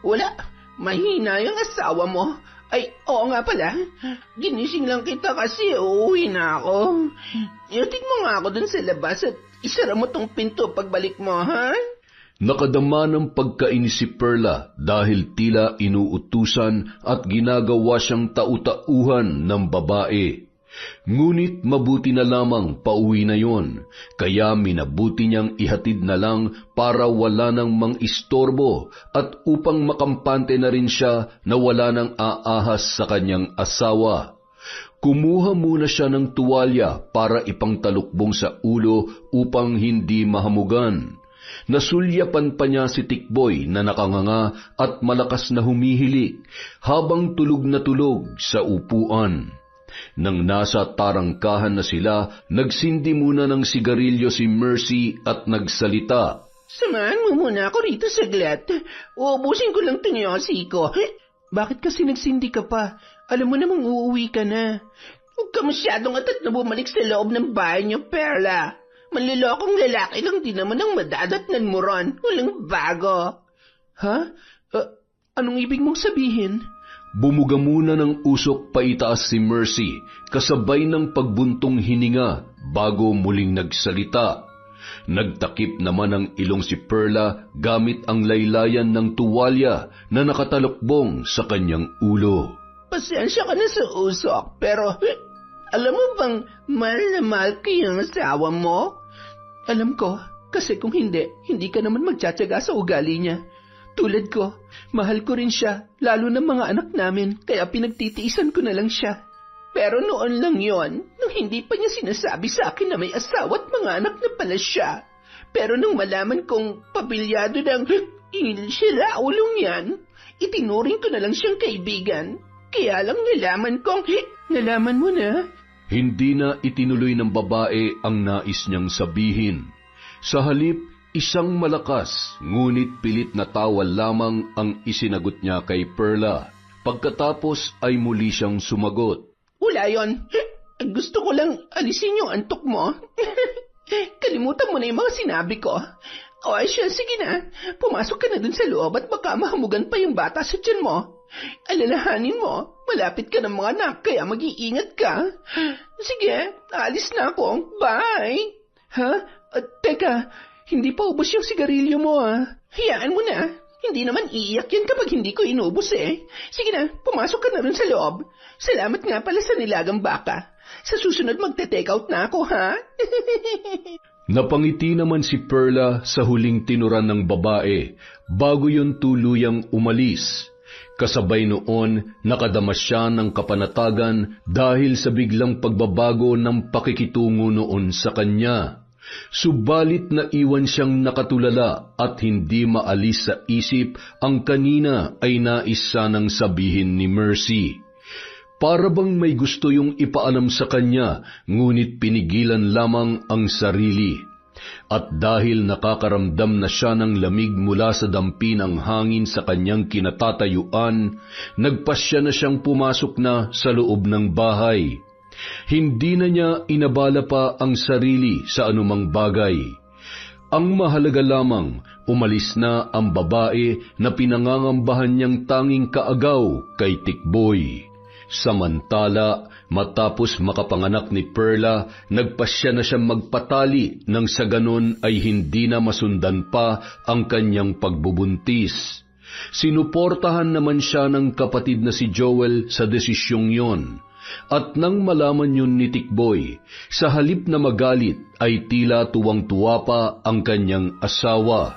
Wala, mahina yung asawa mo. Ay, oo nga pala. Ginising lang kita kasi uuwi na ako. Iutik mo nga ako dun sa labas at isara mo tong pinto pagbalik mo, ha? Nakadama ng pagkainis si Perla dahil tila inuutusan at ginagawa siyang tau-tauhan ng babae. Ngunit mabuti na lamang pauwi na yon, kaya minabuti niyang ihatid na lang para wala nang mang-istorbo at upang makampante na rin siya na wala nang aahas sa kanyang asawa. Kumuha muna siya ng tuwalya para ipangtalukbong sa ulo upang hindi mahamugan. Nasulyapan pa niya si Tikboy na nakanganga at malakas na humihilik habang tulog na tulog sa upuan. Nang nasa tarangkahan na sila, nagsindi muna ng sigarilyo si Mercy at nagsalita. Samahan mo muna ako rito saglit. Uubusin ko lang itong yosi ko. Bakit kasi nagsindi ka pa? Alam mo namang uuwi ka na. Huwag ka masyadong atat na bumalik sa loob ng bahay niyo, Perla. Manlilokong lalaki lang din naman ang madadatnan mo ron. Walang bago. Ha? Anong ibig mong sabihin? Bumuga muna ng usok paitaas si Mercy, kasabay ng pagbuntong hininga bago muling nagsalita. Nagtakip naman ang ilong si Perla gamit ang laylayan ng tuwalya na nakatalokbong sa kanyang ulo. Pasensya ka na sa usok, pero alam mo bang mahal na mahal ko yung asawa mo? Alam ko, kasi kung hindi ka naman magtsatsaga sa ugali niya. Tulad ko, mahal ko rin siya, lalo ng mga anak namin, kaya pinagtitiisan ko na lang siya. Pero noon lang yon, nung hindi pa niya sinasabi sa akin na may asawa at mga anak na pala siya. Pero nung malaman kong pabilyado ng sila ulong yan, itinuring ko na lang siyang kaibigan. Kaya lang nalaman mo na? Hindi na itinuloy ng babae ang nais niyang sabihin. Sa halip, isang malakas, ngunit pilit na tawa lamang ang isinagot niya kay Perla. Pagkatapos ay muli siyang sumagot. Wala yon. Gusto ko lang alisin yung antok mo. Kalimutan mo na yung mga sinabi ko. O ay siya, sige na. Pumasok ka na dun sa loob at baka mahamugan pa yung bata sa tiyan mo. Alalahanin mo, malapit ka ng mga anak kaya mag-iingat ka. Sige, alis na ako. Bye! Ha? Teka, hindi pa ubos yung sigarilyo mo Hayaan mo na. Hindi naman iiyak yan kapag hindi ko inubos Sige na, pumasok ka na rin sa loob. Salamat nga pala sa nilagang baka. Sa susunod magte-take out na ako, ha? Napangiti naman si Perla sa huling tinuran ng babae bago yun tuluyang umalis. Kasabay noon, nakadama siya ng kapanatagan dahil sa biglang pagbabago ng pakikitungo noon sa kanya. Subalit naiwan siyang nakatulala at hindi maalis sa isip ang kanina ay nais sanang sabihin ni Mercy. Para bang may gusto yung ipaalam sa kanya, ngunit pinigilan lamang ang sarili. At dahil nakakaramdam na siya ng lamig mula sa dampi ng hangin sa kanyang kinatatayuan, nagpasya na siyang pumasok na sa loob ng bahay. Hindi na niya inabala pa ang sarili sa anumang bagay. Ang mahalaga lamang, umalis na ang babae na pinangangambahan niyang tanging kaagaw kay Tikboy. Samantala, matapos makapanganak ni Perla, nagpasya na siyang magpatali nang sa ganon ay hindi na masundan pa ang kanyang pagbubuntis. Sinuportahan naman siya ng kapatid na si Joel sa desisyong yon. At nang malaman yun ni Tikboy, sa halip na magalit ay tila tuwang-tuwa pa ang kanyang asawa.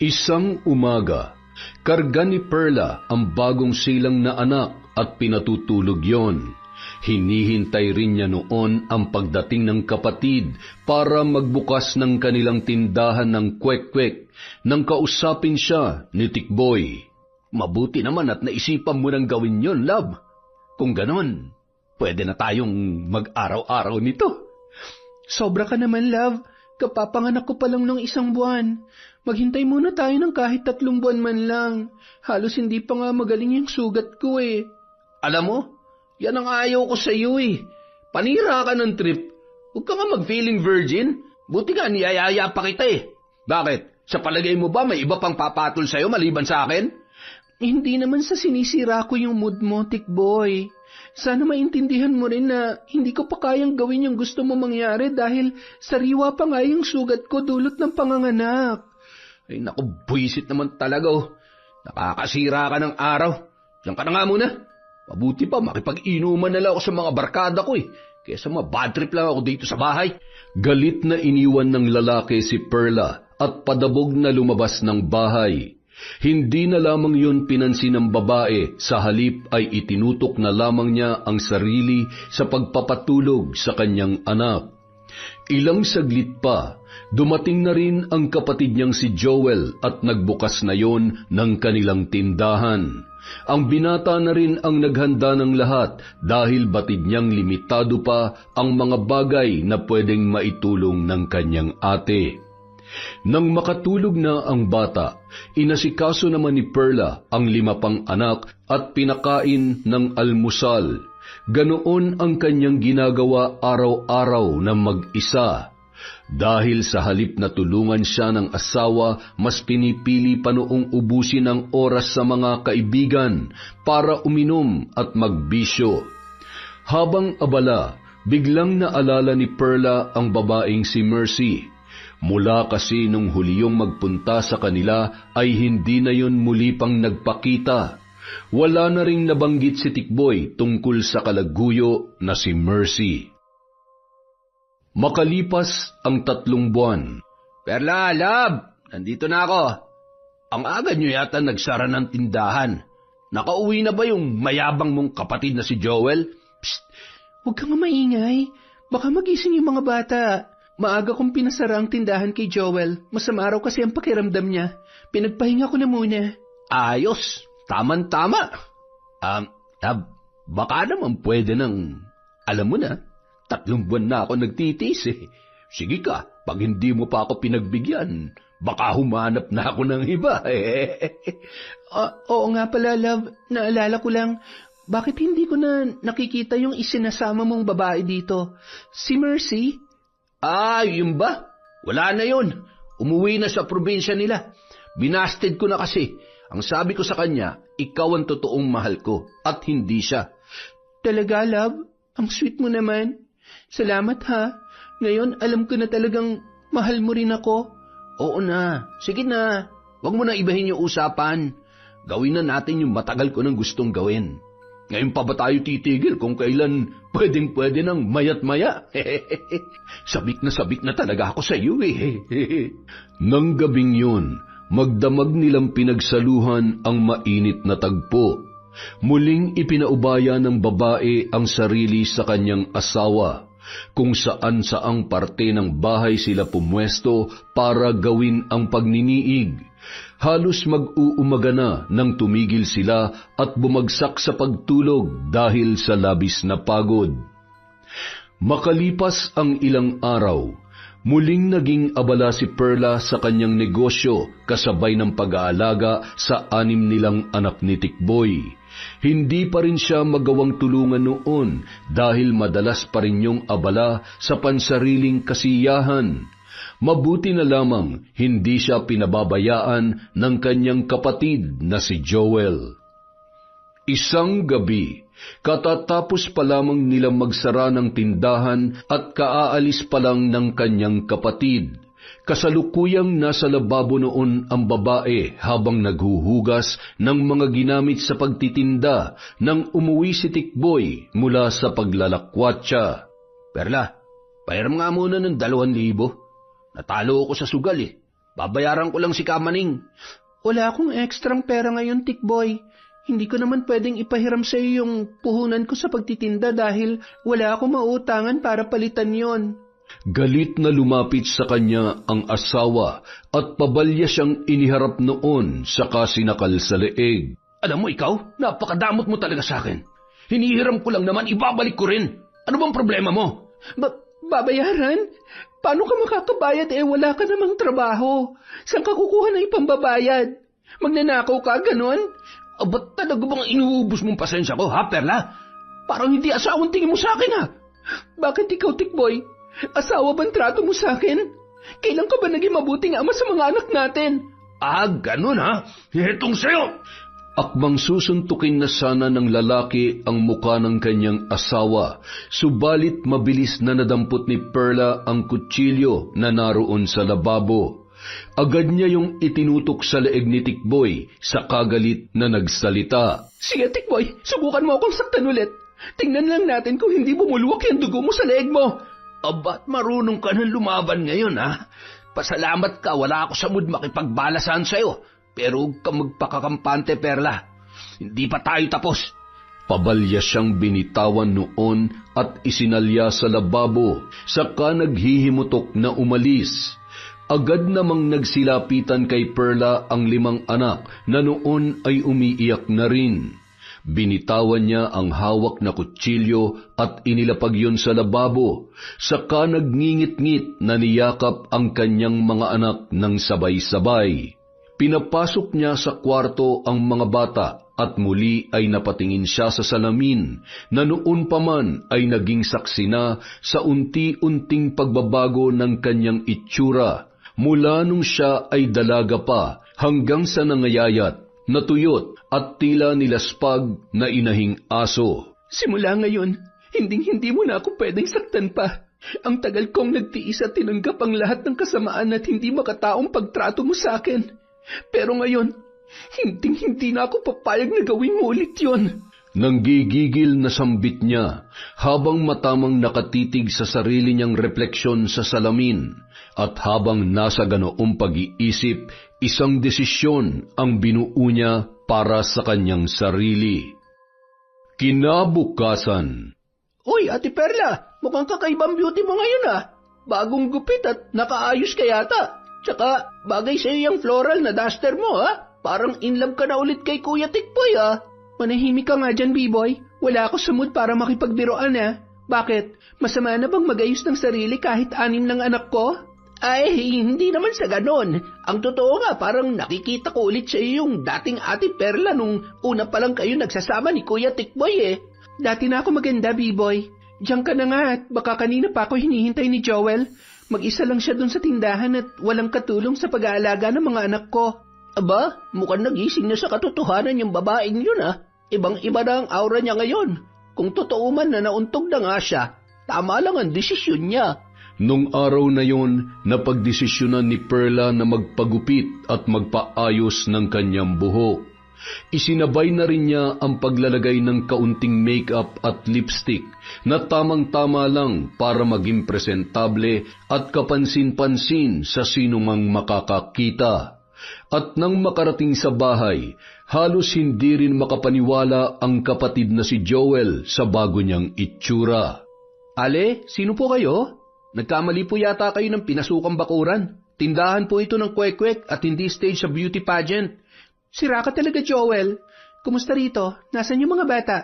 Isang umaga, karga ni Perla ang bagong silang na anak at pinatutulog yon. Hinihintay rin niya noon ang pagdating ng kapatid para magbukas ng kanilang tindahan ng kwek-kwek nang kausapin siya ni Tikboy. Mabuti naman at naisipan mo nang gawin yon, love. Kung ganon, pwede na tayong mag-araw-araw nito. Sobra ka naman, love. Kapapanganak ko pa lang ng 1 buwan. Maghintay muna tayo ng kahit 3 buwan man lang. Halos hindi pa nga magaling yung sugat ko Alam mo, yan ang ayaw ko sa iyo Panira ka ng trip. Huwag ka nga mag-feeling virgin. Buti nga niyayaya pa kita Bakit? Sa palagay mo ba may iba pang papatol sa'yo maliban sa akin? Hindi naman sa sinisira ko yung mood mo, Tikboy. Sana maintindihan mo rin na hindi ko pa kayang gawin yung gusto mo mangyari dahil sariwa pa nga yung sugat ko dulot ng panganganak. Ay naku, buwisit naman talaga oh. Nakakasira ka ng araw. Diyan ka na nga muna. Mabuti pa, makipag-inuman na lang ako sa mga barkada ko kaysa bad trip lang ako dito sa bahay. Galit na iniwan ng lalaki si Perla at padabog na lumabas ng bahay. Hindi na lamang yun pinansin ng babae, sa halip ay itinutok na lamang niya ang sarili sa pagpapatulog sa kanyang anak. Ilang saglit pa, dumating na rin ang kapatid niyang si Joel at nagbukas na yon ng kanilang tindahan. Ang binata na rin ang naghanda ng lahat dahil batid niyang limitado pa ang mga bagay na pwedeng maitulong ng kanyang ate. Nang makatulog na ang bata, inasikaso naman ni Perla ang 5 pang anak at pinakain ng almusal. Ganoon ang kanyang ginagawa araw-araw na mag-isa. Dahil sa halip na tulungan siya ng asawa, mas pinipili pa noong ubusin ang oras sa mga kaibigan para uminom at magbisyo. Habang abala, biglang naalala ni Perla ang babaeng si Mercy. Mula kasi nung huliyong magpunta sa kanila ay hindi na yon muli pang nagpakita. Wala na ring nabanggit si Tikboy tungkol sa kalaguyo na si Mercy. Makalipas ang 3 buwan. Perla, love, nandito na ako. Ang aga nyo yata nagsara ng tindahan. Nakauwi na ba yung mayabang mong kapatid na si Joel? Psst, huwag kang maingay. Baka magising yung mga bata. Maaga kong pinasara ang tindahan kay Joel. Masama raw kasi ang pakiramdam niya. Pinagpahinga ko na muna. Ayos, taman-tama. Baka naman pwede nang, alam mo na, 3 buwan na ako nagtitiis Sige ka, pag hindi mo pa ako pinagbigyan, baka humanap na ako ng iba Oo nga pala, love. Naalala ko lang, bakit hindi ko na nakikita yung isinasama mong babae dito? Si Mercy? Yun ba? Wala na yun. Umuwi na sa probinsya nila. Binasted ko na kasi. Ang sabi ko sa kanya, ikaw ang totoong mahal ko at hindi siya. Talaga, love? Ang sweet mo naman. Salamat ha. Ngayon, alam ko na talagang mahal mo rin ako. Oo na. Sige na. Huwag mo na ibahin yung usapan. Gawin na natin yung matagal ko nang gustong gawin. Ngayon pa ba tayo titigil kung kailan pwedeng-pwede ng mayat-maya? Sabik na talaga ako sa iyo Nang gabing yun, magdamag nilang pinagsaluhan ang mainit na tagpo. Muling ipinaubaya ng babae ang sarili sa kanyang asawa, kung saan-saang parte ng bahay sila pumwesto para gawin ang pagniniig. Halos mag-uumaga na nang tumigil sila at bumagsak sa pagtulog dahil sa labis na pagod. Makalipas ang ilang araw, muling naging abala si Perla sa kanyang negosyo kasabay ng pag-aalaga sa 6 nilang anak ni Tikboy. Hindi pa rin siya magawang tulungan noon dahil madalas pa rin yung abala sa pansariling kasiyahan. Mabuti na lamang hindi siya pinababayaan ng kanyang kapatid na si Joel. Isang gabi, katatapos pa lamang nilang magsara ng tindahan at kaaalis pa lang ng kanyang kapatid. Kasalukuyang nasa lababo noon ang babae habang naghuhugas ng mga ginamit sa pagtitinda nang umuwi si Tikboy mula sa paglalakwatsa. Perla, pahiram nga muna ng 2,000. Natalo ako sa sugal Babayaran ko lang si Kamaning. Wala akong ekstrang pera ngayon, Tikboy. Hindi ko naman pwedeng ipahiram sa iyo yung puhunan ko sa pagtitinda dahil wala akong mautangan para palitan yon. Galit na lumapit sa kanya ang asawa at pabalya siyang iniharap noon saka sinakal sa leeg. Alam mo ikaw, napakadamot mo talaga sa akin. Hinihiram ko lang naman, ibabalik ko rin. Ano bang problema mo? Babayaran? Paano ka makakabayad wala ka namang trabaho? Saan ka kukuha ng ipambabayad? Magnanakaw ka, ganon? Ba't talaga bang inuubos mong pasensya ko, ha, Perla? Parang hindi asawang tingin mo sa akin, ha? Bakit ikaw, Tikboy? Asawa bang trato mo sa akin? Kailan ka ba naging mabuting ama sa mga anak natin? Ganon, ha? Itong sa'yo! Akmang susuntukin na sana ng lalaki ang muka ng kanyang asawa, subalit mabilis na nadampot ni Perla ang kutsilyo na naroon sa lababo. Agad niya yung itinutok sa leeg ni Tikboy sa kagalit na nagsalita. Sige, Tikboy, subukan mo akong saktan ulit. Tingnan lang natin kung hindi bumulwak yung dugo mo sa leeg mo. Aba't marunong ka ng lumaban ngayon, ha? Pasalamat ka, wala ako sa mood makipagbalasan sa'yo. Pero huwag ka magpakakampante, Perla. Hindi pa tayo tapos. Pabalya siyang binitawan noon at isinalya sa lababo, saka naghihimutok na umalis. Agad namang nagsilapitan kay Perla ang 5 anak na noon ay umiiyak na rin. Binitawan niya ang hawak na kutsilyo at inilapag yon sa lababo, saka nagngingit-ngit na niyakap ang kanyang mga anak ng sabay-sabay. Pinapasok niya sa kwarto ang mga bata at muli ay napatingin siya sa salamin na noon pa man ay naging saksi na sa unti-unting pagbabago ng kanyang itsura mula nung siya ay dalaga pa hanggang sa nangayayat, natuyot at tila nilaspag na inahing aso. Simula ngayon, hindi mo na ako pwedeng saktan pa. Ang tagal kong nagtiis at tinanggap ang lahat ng kasamaan at hindi makataong pagtrato mo sa akin. Pero ngayon, hindi na ako papayag na gawin mo ulit yon. Nanggigigil na sambit niya habang matamang nakatitig sa sarili niyang refleksyon sa salamin at habang nasa ganoong pag-iisip, isang desisyon ang binuo niya para sa kanyang sarili. Kinabukasan. Uy, Ate Perla, mukhang kakaibang beauty mo ngayon ah. Bagong gupit at nakaayos ka yata. Tsaka bagay sa'yo yung floral na duster mo ha. Parang in love ka na ulit kay Kuya Tikboy ah. Manahimik ka nga dyan, B-boy. Wala ako sa mood para makipagbiroan ah. Bakit? Masama na bang magayos ng sarili kahit 6 ng anak ko? Ay, hindi naman sa ganon. Ang totoo nga, parang nakikita ko ulit sa iyo yung dating Ate Perla nung una pa lang kayo nagsasama ni Kuya Tikboy eh. Dati na ako maganda, B-boy. Diyan ka na nga at baka kanina pa ako hinihintay ni Joel. Mag-isa lang siya dun sa tindahan at walang katulong sa pag-aalaga ng mga anak ko. Aba, mukhang nagising na sa katotohanan yung babaeng yun ah. Ibang-iba na ang aura niya ngayon. Kung totoo man na nauntog na nga siya, tama lang ang desisyon niya. Nung araw na yon, napagdesisyonan ni Perla na magpagupit at magpaayos ng kanyang buhok. Isinabay na rin niya ang paglalagay ng kaunting makeup at lipstick na tamang-tama lang para maging presentable at kapansin-pansin sa sinumang makakakita. At nang makarating sa bahay, halos hindi rin makapaniwala ang kapatid na si Joel sa bago niyang itsura. Ale, sino po kayo? Nagkamali po yata kayo ng pinasukang bakuran. Tindahan po ito ng kwek-kwek at hindi stage sa beauty pageant. Sira ka talaga, Joel. Kumusta rito? Nasaan yung mga bata?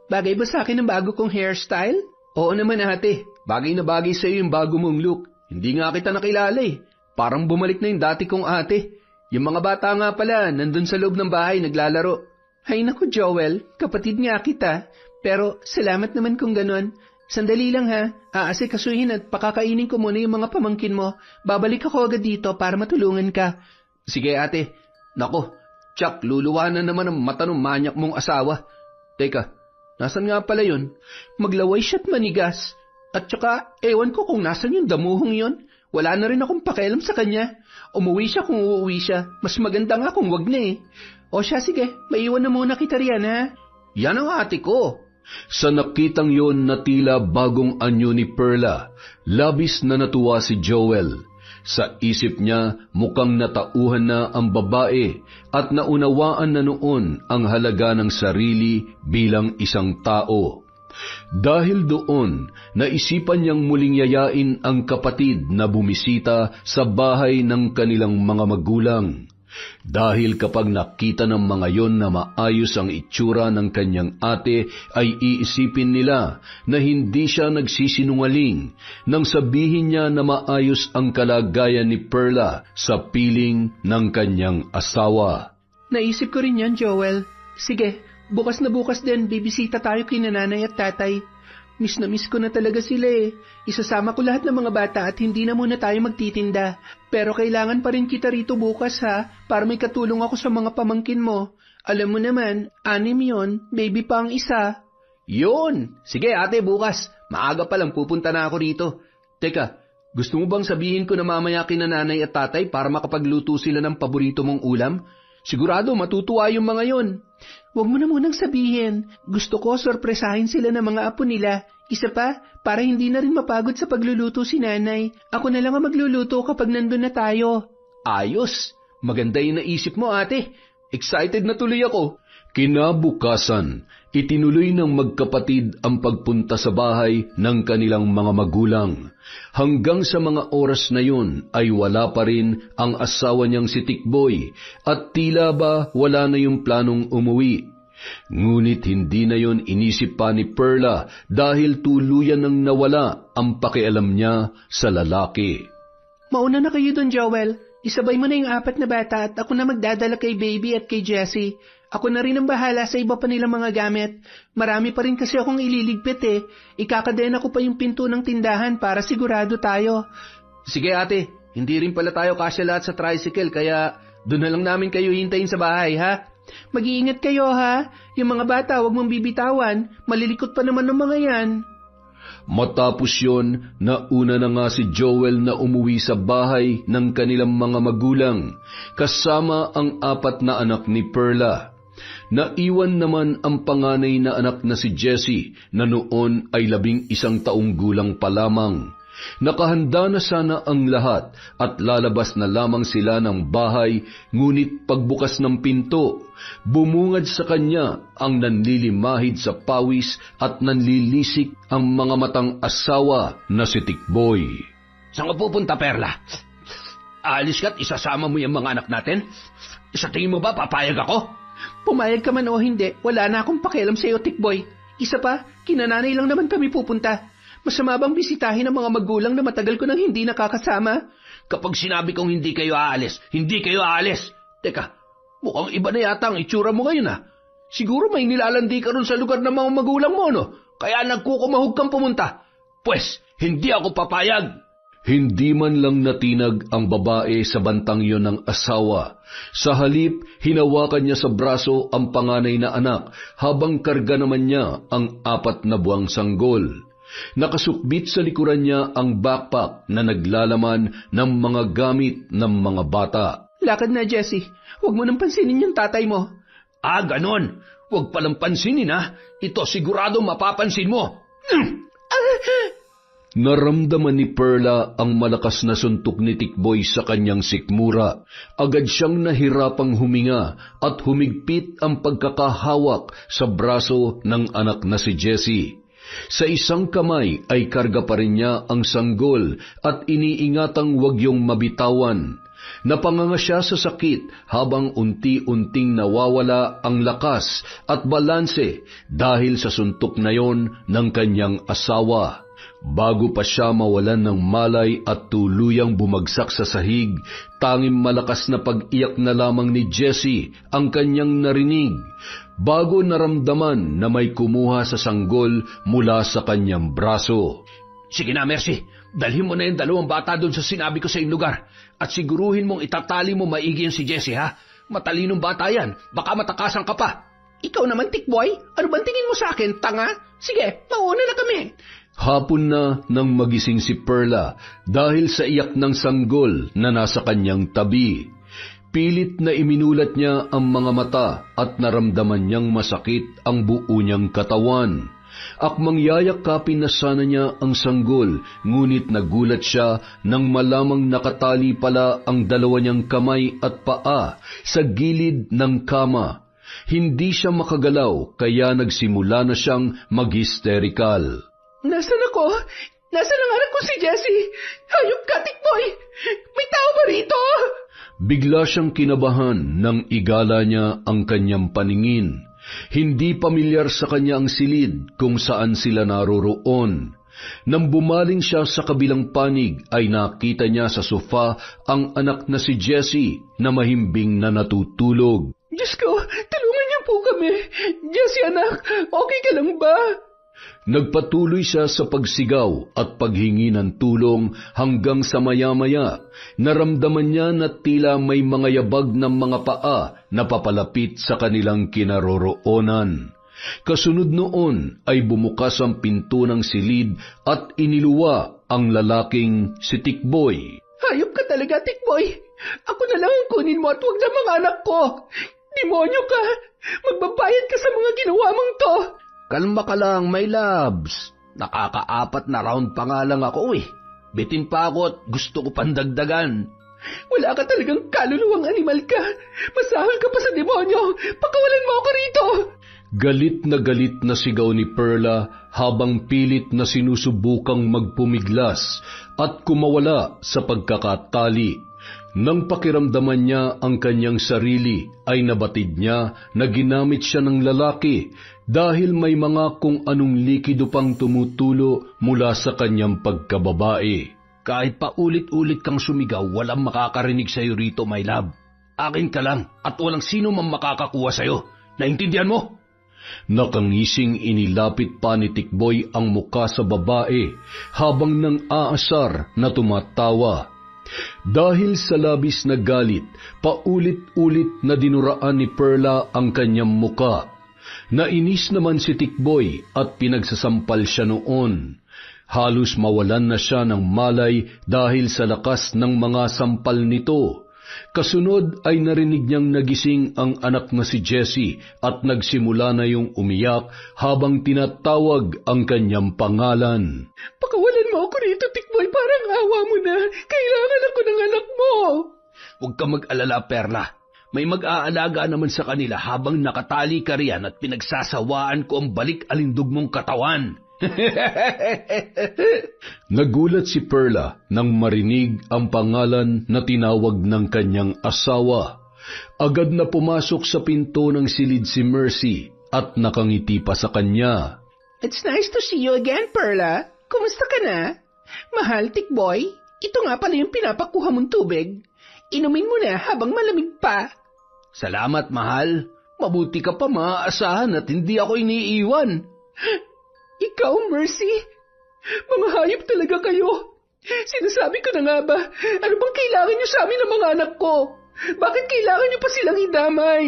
Bagay ba sa akin ang bago kong hairstyle? Oo naman ate, bagay na bagay sa iyo yung bago mong look. Hindi nga kita nakilala eh. Parang bumalik na yung dati kong ate. Yung mga bata nga pala, nandun sa loob ng bahay naglalaro. Hay naku Joel, kapatid nga kita. Pero salamat naman kung ganon. Sandali lang ha, aasikasuhin at pakakainin ko muna yung mga pamangkin mo. Babalik ako agad dito para matulungan ka. Sige ate. Nako, Chuck, luluwa na naman ang mata ng manyak mong asawa. Teka, nasan nga pala yun? Maglaway siya't manigas. At saka, ewan ko kung nasan yung damuhong yun. Wala na rin akong pakialam sa kanya. Umuwi siya kung uuwi siya. Mas maganda nga kung wag na eh. O siya, sige, maiwan na muna kita riyan ha. Yan ang ate ko. Sa nakitang yon na tila bagong anyo ni Perla, labis na natuwa si Joel. Sa isip niya, mukhang natauhan na ang babae at naunawaan na noon ang halaga ng sarili bilang isang tao. Dahil doon, naisipan niyang muling yayain ang kapatid na bumisita sa bahay ng kanilang mga magulang. Dahil kapag nakita ng mga yon na maayos ang itsura ng kanyang ate, ay iisipin nila na hindi siya nagsisinungaling nang sabihin niya na maayos ang kalagayan ni Perla sa piling ng kanyang asawa. Naisip ko rin yan, Joel. Sige, bukas na bukas din, bibisita tayo kina nanay at tatay. Miss na miss ko na talaga sila eh. Isasama ko lahat ng mga bata at hindi na muna tayo magtitinda. Pero kailangan pa rin kita rito bukas ha, para may katulong ako sa mga pamangkin mo. Alam mo naman, 6 yon, baby pa ang isa. Yun! Sige ate, bukas. Maaga pa lang pupunta na ako rito. Teka, Gusto mo bang sabihin ko na mamaya kina nanay at tatay para makapagluto sila ng paborito mong ulam? Sigurado matutuwa yung mga yon. Huwag mo na munang sabihin. Gusto ko sorpresahin sila ng mga apo nila. Isa pa, para hindi na rin mapagod sa pagluluto si nanay. Ako na lang ang magluluto kapag nandun na tayo. Ayos! Maganda yung naisip mo, ate. Excited na tuloy ako. Kinabukasan, itinuloy ng magkapatid ang pagpunta sa bahay ng kanilang mga magulang. Hanggang sa mga oras na yun ay wala pa rin ang asawa niyang si Tikboy at tila ba wala na yung planong umuwi. Ngunit hindi na yon inisip pa ni Perla dahil tuluyan nang nawala ang pakialam niya sa lalaki. Mauna na kayo doon, Joel. Isabay mo na yung 4 na bata at ako na magdadala kay Baby at kay Jessie. Ako na rin ang bahala sa iba pa nilang mga gamit. Marami pa rin kasi akong ililigpit eh. Ikakadena ko pa yung pinto ng tindahan para sigurado tayo. Sige ate, hindi rin pala tayo kasya lahat sa tricycle kaya doon na lang namin kayo hintayin sa bahay ha. Mag-iingat kayo ha. Yung mga bata huwag mong bibitawan. Malilikot pa naman ng mga yan. Matapos yon, nauna na nga si Joel na umuwi sa bahay ng kanilang mga magulang, kasama ang 4 na anak ni Perla. Naiwan naman ang panganay na anak na si Jessie na noon ay 11 taong gulang pa lamang. Nakahanda na sana ang lahat at lalabas na lamang sila ng bahay, ngunit pagbukas ng pinto, bumungad sa kanya ang nanlilimahid sa pawis at nanlilisik ang mga matang asawa na si Tikboy. Saan ka pupunta, Perla? Aalis ka't isasama mo yung mga anak natin? Sa tingin mo ba papayag ako? Pumayag ka man o hindi, wala na akong pakialam sa iyo, Tikboy. Isa pa, kinananay lang naman kami pupunta. Masama bang bisitahin ang mga magulang na matagal ko nang hindi nakakasama? Kapag sinabi kong hindi kayo aalis, hindi kayo aalis. Teka, mukhang iba na yata ang itsura mo ngayon ha. Siguro may nilalandi ka ron sa lugar ng mga magulang mo, no? Kaya nagkukumahog kang pumunta. Pwes, hindi ako papayag. Hindi man lang natinag ang babae sa bantang yon ng asawa. Sa halip, hinawakan niya sa braso ang panganay na anak habang karga naman niya ang 4 na buwang sanggol. Nakasukbit sa likuran niya ang backpack na naglalaman ng mga gamit ng mga bata. Lakad na, Jessie. Huwag mo nang pansinin yung tatay mo. Ah, ganon. Huwag palang pansinin ha. Ito sigurado mapapansin mo. Naramdaman ni Perla ang malakas na suntok ni Tikboy sa kanyang sikmura. Agad siyang nahirapang huminga at humigpit ang pagkakahawak sa braso ng anak na si Jessie. Sa isang kamay ay karga pa rin niya ang sanggol at iniingatang wag yung mabitawan. Napanganga siya sa sakit habang unti-unting nawawala ang lakas at balanse dahil sa suntok na yon ng kanyang asawa. Bago pa siya mawalan ng malay at tuluyang bumagsak sa sahig, tanging malakas na pag-iyak na lamang ni Jessie ang kanyang narinig, bago naramdaman na may kumuha sa sanggol mula sa kanyang braso. Sige na, Mercy. Dalhin mo na yung 2 bata doon sa sinabi ko sa iyong lugar at siguruhin mong itatali mo maigi yan si Jessie, ha? Matalinong bata yan. Baka matakasan ka pa. Ikaw naman, Tikboy. Ano bang tingin mo sa akin, tanga? Sige, mauna na kami. Hapon na nang magising si Perla dahil sa iyak ng sanggol na nasa kanyang tabi. Pilit na iminulat niya ang mga mata at naramdaman niyang masakit ang buo niyang katawan. Akmang yayakapin na sana niya ang sanggol, ngunit nagulat siya nang malamang nakatali pala ang 2 niyang kamay at paa sa gilid ng kama. Hindi siya makagalaw kaya nagsimula na siyang mag-hysterical. Nasaan ako? Nasaan ang anak ko si Jessie? Hayop ka, Tikboy! May tao ba rito? Bigla siyang kinabahan nang igala niya ang kanyang paningin. Hindi pamilyar sa kanya ang silid kung saan sila naroroon. Nang bumaling siya sa kabilang panig ay nakita niya sa sofa ang anak na si Jessie na mahimbing na natutulog. Diyos ko, tulungan niyo po kami. Jessie, anak, okay ka lang ba? Nagpatuloy siya sa pagsigaw at paghingi ng tulong hanggang sa maya-maya naramdaman niya na tila may mga yabag ng mga paa na papalapit sa kanilang kinaroroonan. Kasunod noon ay bumukas ang pinto ng silid at iniluwa ang lalaking si Tikboy. Hayop ka talaga, Tikboy. Ako na lang ang kunin mo at huwag na mga anak ko. Demonyo ka! Magbabayad ka sa mga ginawa mong to! Kalma ka lang, my loves. Nakaka-4 na round pa nga lang ako eh. Bitin pa ako at gusto ko pandagdagan. Wala ka talagang kaluluwang animal ka. Masahol ka pa sa demonyo. Pakawalan mo ako rito. Galit na sigaw ni Perla habang pilit na sinusubukang magpumiglas at kumawala sa pagkakatali. Nang pakiramdaman niya ang kanyang sarili, ay nabatid niya na ginamit siya ng lalaki dahil may mga kung anong likido pang tumutulo mula sa kanyang pagkababae. Kahit pa ulit-ulit kang sumigaw, walang makakarinig sa'yo rito, my love. Akin ka lang at walang sino man makakakuha sa'yo. Naintindihan mo? Nakangising inilapit pa ni Tikboy ang muka sa babae habang nang aasar na tumatawa. Dahil sa labis na galit, paulit-ulit na dinuraan ni Perla ang kanyang muka. Nainis naman si Tikboy at pinagsasampal siya noon. Halos mawalan na siya ng malay dahil sa lakas ng mga sampal nito. Kasunod ay narinig niyang nagising ang anak na si Jessie at nagsimula na yung umiyak habang tinatawag ang kanyang pangalan. Pakawalan mo ako rito, Tikboy. Parang awa mo na. Kailangan ako ng anak mo. Huwag ka mag-alala, Perla. May mag-aalaga naman sa kanila habang nakatali ka riyan at pinagsasawaan ko ang balik-alindog mong katawan. Nagulat si Perla nang marinig ang pangalan na tinawag ng kanyang asawa. Agad na pumasok sa pinto ng silid si Mercy at nakangiti pa sa kanya. It's nice to see you again, Perla. Kumusta ka na? Mahal, Tikboy. Ito nga pala yung pinapakuha mong tubig. Inumin mo na habang malamig pa. Salamat, mahal. Mabuti ka pa maaasahan at hindi ako iniiwan. Ikaw, Mercy? Mga hayop talaga kayo. Sinasabi ko na nga ba, ano bang kailangan niyo sa amin ng mga anak ko? Bakit kailangan niyo pa silang idamay?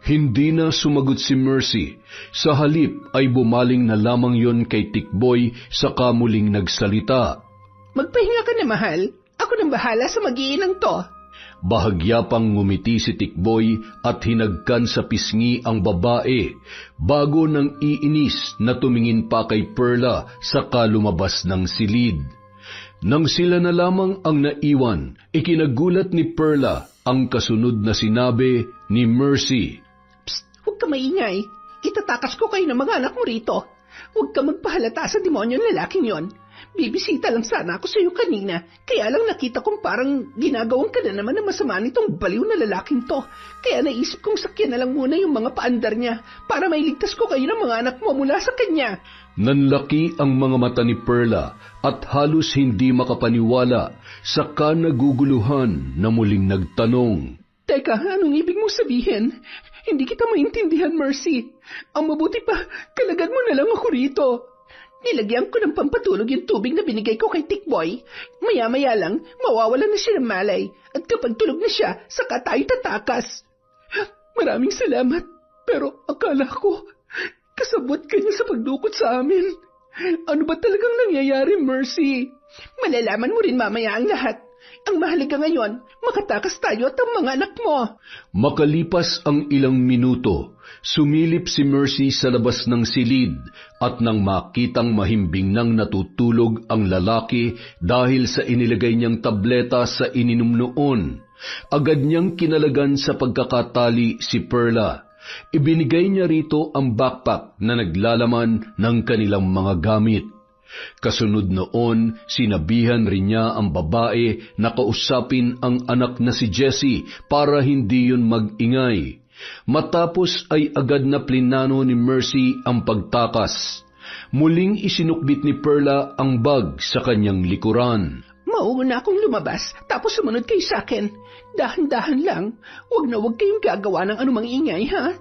Hindi na sumagot si Mercy. Sa halip ay bumaling na lamang yon kay Tikboy saka muling nagsalita. Magpahinga ka na, mahal. Ako nang bahala sa mag-iinang to. Bahagya pang ngumiti si Tikboy at hinagkan sa pisngi ang babae bago nang iinis na tumingin pa kay Perla saka lumabas ng silid. Nang sila na lamang ang naiwan, ikinagulat ni Perla ang kasunod na sinabi ni Mercy. Psst, huwag ka maingay. Itatakas ko kayo ng mga anak mo rito. Huwag ka magpahalata sa demonyong lalaking yon. Bibisita lang sana ako sa iyo kanina, kaya lang nakita kong parang ginagawang ka na naman ng masama nitong baliw na lalaking to. Kaya naisip kong sakyan na lang muna yung mga paandar niya para mailigtas ko kayo ng mga anak mo mula sa kanya. Nanlaki ang mga mata ni Perla at halos hindi makapaniwala, saka naguguluhan na muling nagtanong. Teka, anong ibig mong sabihin? Hindi kita maintindihan, Mercy. Ang mabuti pa, kalagad mo na lang ako rito. Nilagyan ko ng pampatulog yung tubig na binigay ko kay Tikboy. Maya-maya lang, mawawalan na siya ng malay. At kapag tulog na siya, saka tayo tatakas. Maraming salamat. Pero akala ko, kasabot ka niya sa pagdukot sa amin. Ano ba talagang nangyayari, Mercy? Malalaman mo rin mamaya ang lahat. Ang mahalaga ngayon, makatakas tayo at ang mga anak mo. Makalipas ang ilang minuto, sumilip si Mercy sa labas ng silid at nang makitang mahimbing nang natutulog ang lalaki dahil sa inilagay niyang tableta sa ininom noon, agad niyang kinalagan sa pagkakatali si Perla. Ibinigay niya rito ang backpack na naglalaman ng kanilang mga gamit. Kasunod noon, sinabihan rin niya ang babae na kausapin ang anak na si Jessie para hindi yun mag-ingay. Matapos ay agad na plinano ni Mercy ang pagtakas. Muling isinukbit ni Perla ang bag sa kanyang likuran. Mauna akong lumabas, tapos sumunod kayo sa akin. Dahan-dahan lang, huwag na huwag kayong gagawa ng anumang ingay, ha?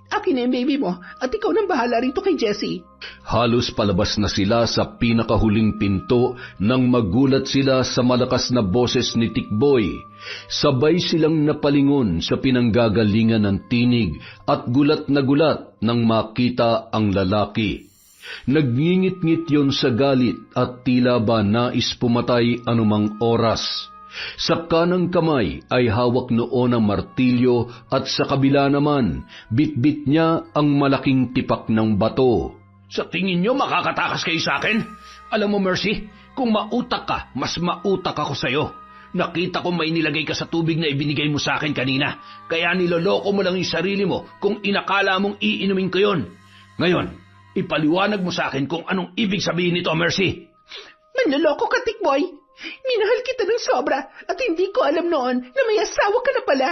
Akin na yung baby mo, at ikaw nang bahala rito kay Jessie. Halos palabas na sila sa pinakahuling pinto nang magulat sila sa malakas na boses ni Tikboy. Sabay silang napalingon sa pinanggagalingan ng tinig at gulat na gulat nang makita ang lalaki. Nagngingit-ngit yon sa galit at tila ba nais pumatay anumang oras. Sa kanang kamay ay hawak noon ang martilyo at sa kabila naman, bitbit niya ang malaking tipak ng bato. Sa tingin nyo makakatakas kayo sa akin? Alam mo, Mercy, kung mautak ka, mas mautak ako sa'yo. Nakita ko may nilagay ka sa tubig na ibinigay mo sa akin kanina, kaya niloloko mo lang yung sarili mo kung inakala mong iinumin ko yon. Ngayon, ipaliwanag mo sa akin kung anong ibig sabihin nito, Mercy. Manloloko ka, Tikboy. Minahal kita ng sobra at hindi ko alam noon na may asawa ka na pala.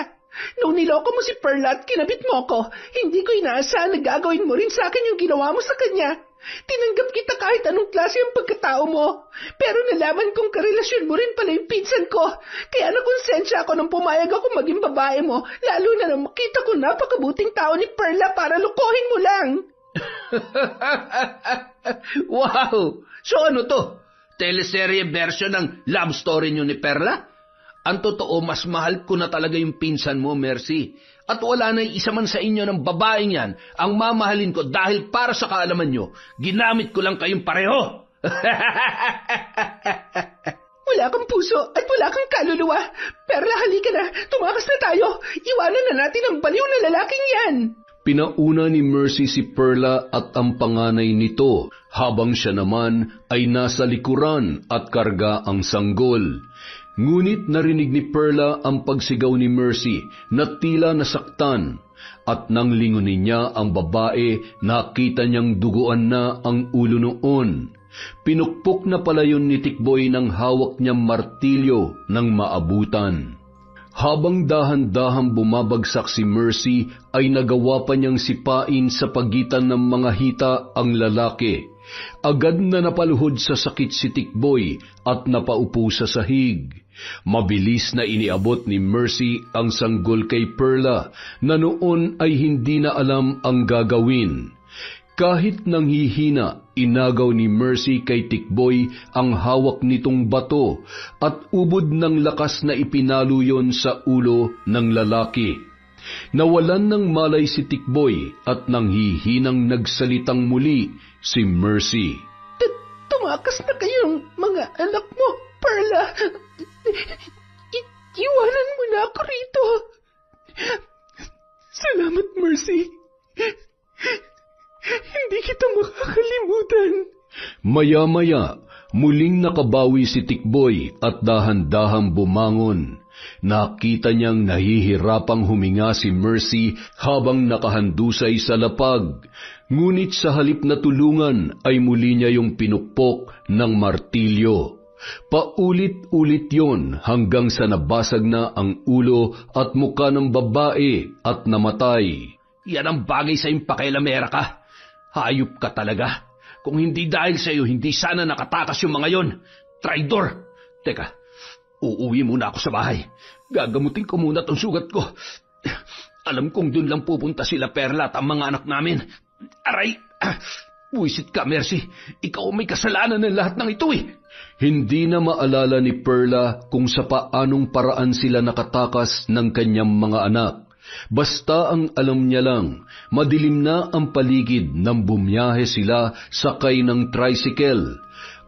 Nung niloko mo si Perla at kinabit mo ko, hindi ko inaasahan na gagawin mo rin sa akin yung ginawa mo sa kanya. Tinanggap kita kahit anong klase ang pagkatao mo. Pero nalaman kong karelasyon mo rin pala yung pinsan ko. Kaya nakonsensya ako nang pumayag ako maging babae mo, lalo na nang makita ko napakabuting tao ni Perla para lukohin mo lang. Wow! So ano to? Teleserye version ng love story nyo ni Perla? Ang totoo, mas mahal ko na talaga yung pinsan mo, Mercy. At wala na isa man sa inyo ng babaeng yan ang mamahalin ko dahil para sa kaalaman nyo, ginamit ko lang kayong pareho. Wala kang puso at wala kang kaluluwa. Perla, halika na. Tumakas na tayo. Iwanan na natin ang baliw na lalaking yan. Pinauna ni Mercy si Perla at ang panganay nito, habang siya naman ay nasa likuran at karga ang sanggol. Ngunit narinig ni Perla ang pagsigaw ni Mercy na tila nasaktan, at nang lingunin niya ang babae, nakita niyang duguan na ang ulo noon. Pinukpok na pala yun ni Tikboy ng hawak niyang martilyo ng maabutan. Habang dahan-dahang bumabagsak si Mercy, ay nagawa pa niyang sipain sa pagitan ng mga hita ang lalaki. Agad na napaluhod sa sakit si Tikboy at napaupo sa sahig. Mabilis na iniabot ni Mercy ang sanggol kay Perla na noon ay hindi na alam ang gagawin. Kahit nanghihina, inagaw ni Mercy kay Tikboy ang hawak nitong bato at ubod ng lakas na ipinalo yon sa ulo ng lalaki. Nawalan ng malay si Tikboy at nanghihinang nagsalitang muli si Mercy. Tumakas na kayong mga anak mo, Perla. Iwanan mo na ako rito. Salamat, Mercy. Hindi kita makakalimutan. Maya-maya, muling nakabawi si Tikboy at dahan-dahang bumangon. Nakita niyang nahihirapang huminga si Mercy habang nakahandusay sa lapag. Ngunit sa halip na tulungan ay muli niya yung pinukpok ng martilyo. Paulit-ulit yon hanggang sa nabasag na ang ulo at mukha ng babae at namatay. Yan ang bagay sa impakailamera ka. Hayop ka talaga. Kung hindi dahil sa iyo, hindi sana nakatakas yung mga yon. Traidor! Teka, uuwi muna ako sa bahay. Gagamutin ko muna tong sugat ko. Alam kong dun lang pupunta sila Perla at ang mga anak namin. Aray! Buisit ka, Mercy. Ikaw may kasalanan ng lahat ng ito eh. Hindi na maalala ni Perla kung sa paanong paraan sila nakatakas ng kanyang mga anak. Basta ang alam niya lang, madilim na ang paligid nang bumiyahe sila sakay ng tricycle.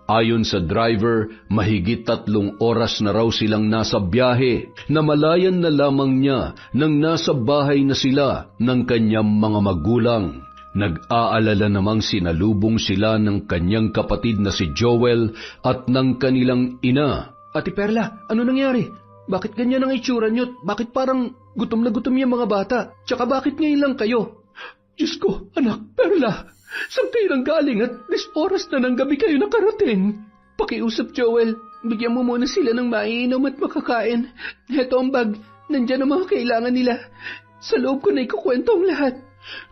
Ayon sa driver, mahigit 3 oras na raw silang nasa biyahe. Namalayan na lamang niya nang nasa bahay na sila ng kanyang mga magulang. Nag-aalala namang sinalubong sila ng kanyang kapatid na si Joel at ng kanilang ina. Ate Perla, ano nangyari? Bakit ganyan ang itsura niyo? Bakit parang gutom na gutom yung mga bata? Tsaka bakit ngayon lang kayo? Diyos ko, anak, Perla, saan kayo nang galing at 10 oras na ng gabi kayo nakarating? Pakiusap, Joel. Bigyan mo muna sila ng maiinom at makakain. Heto ang bag. Nandyan ang mga kailangan nila. Sa loob ko na ikukwento ang lahat.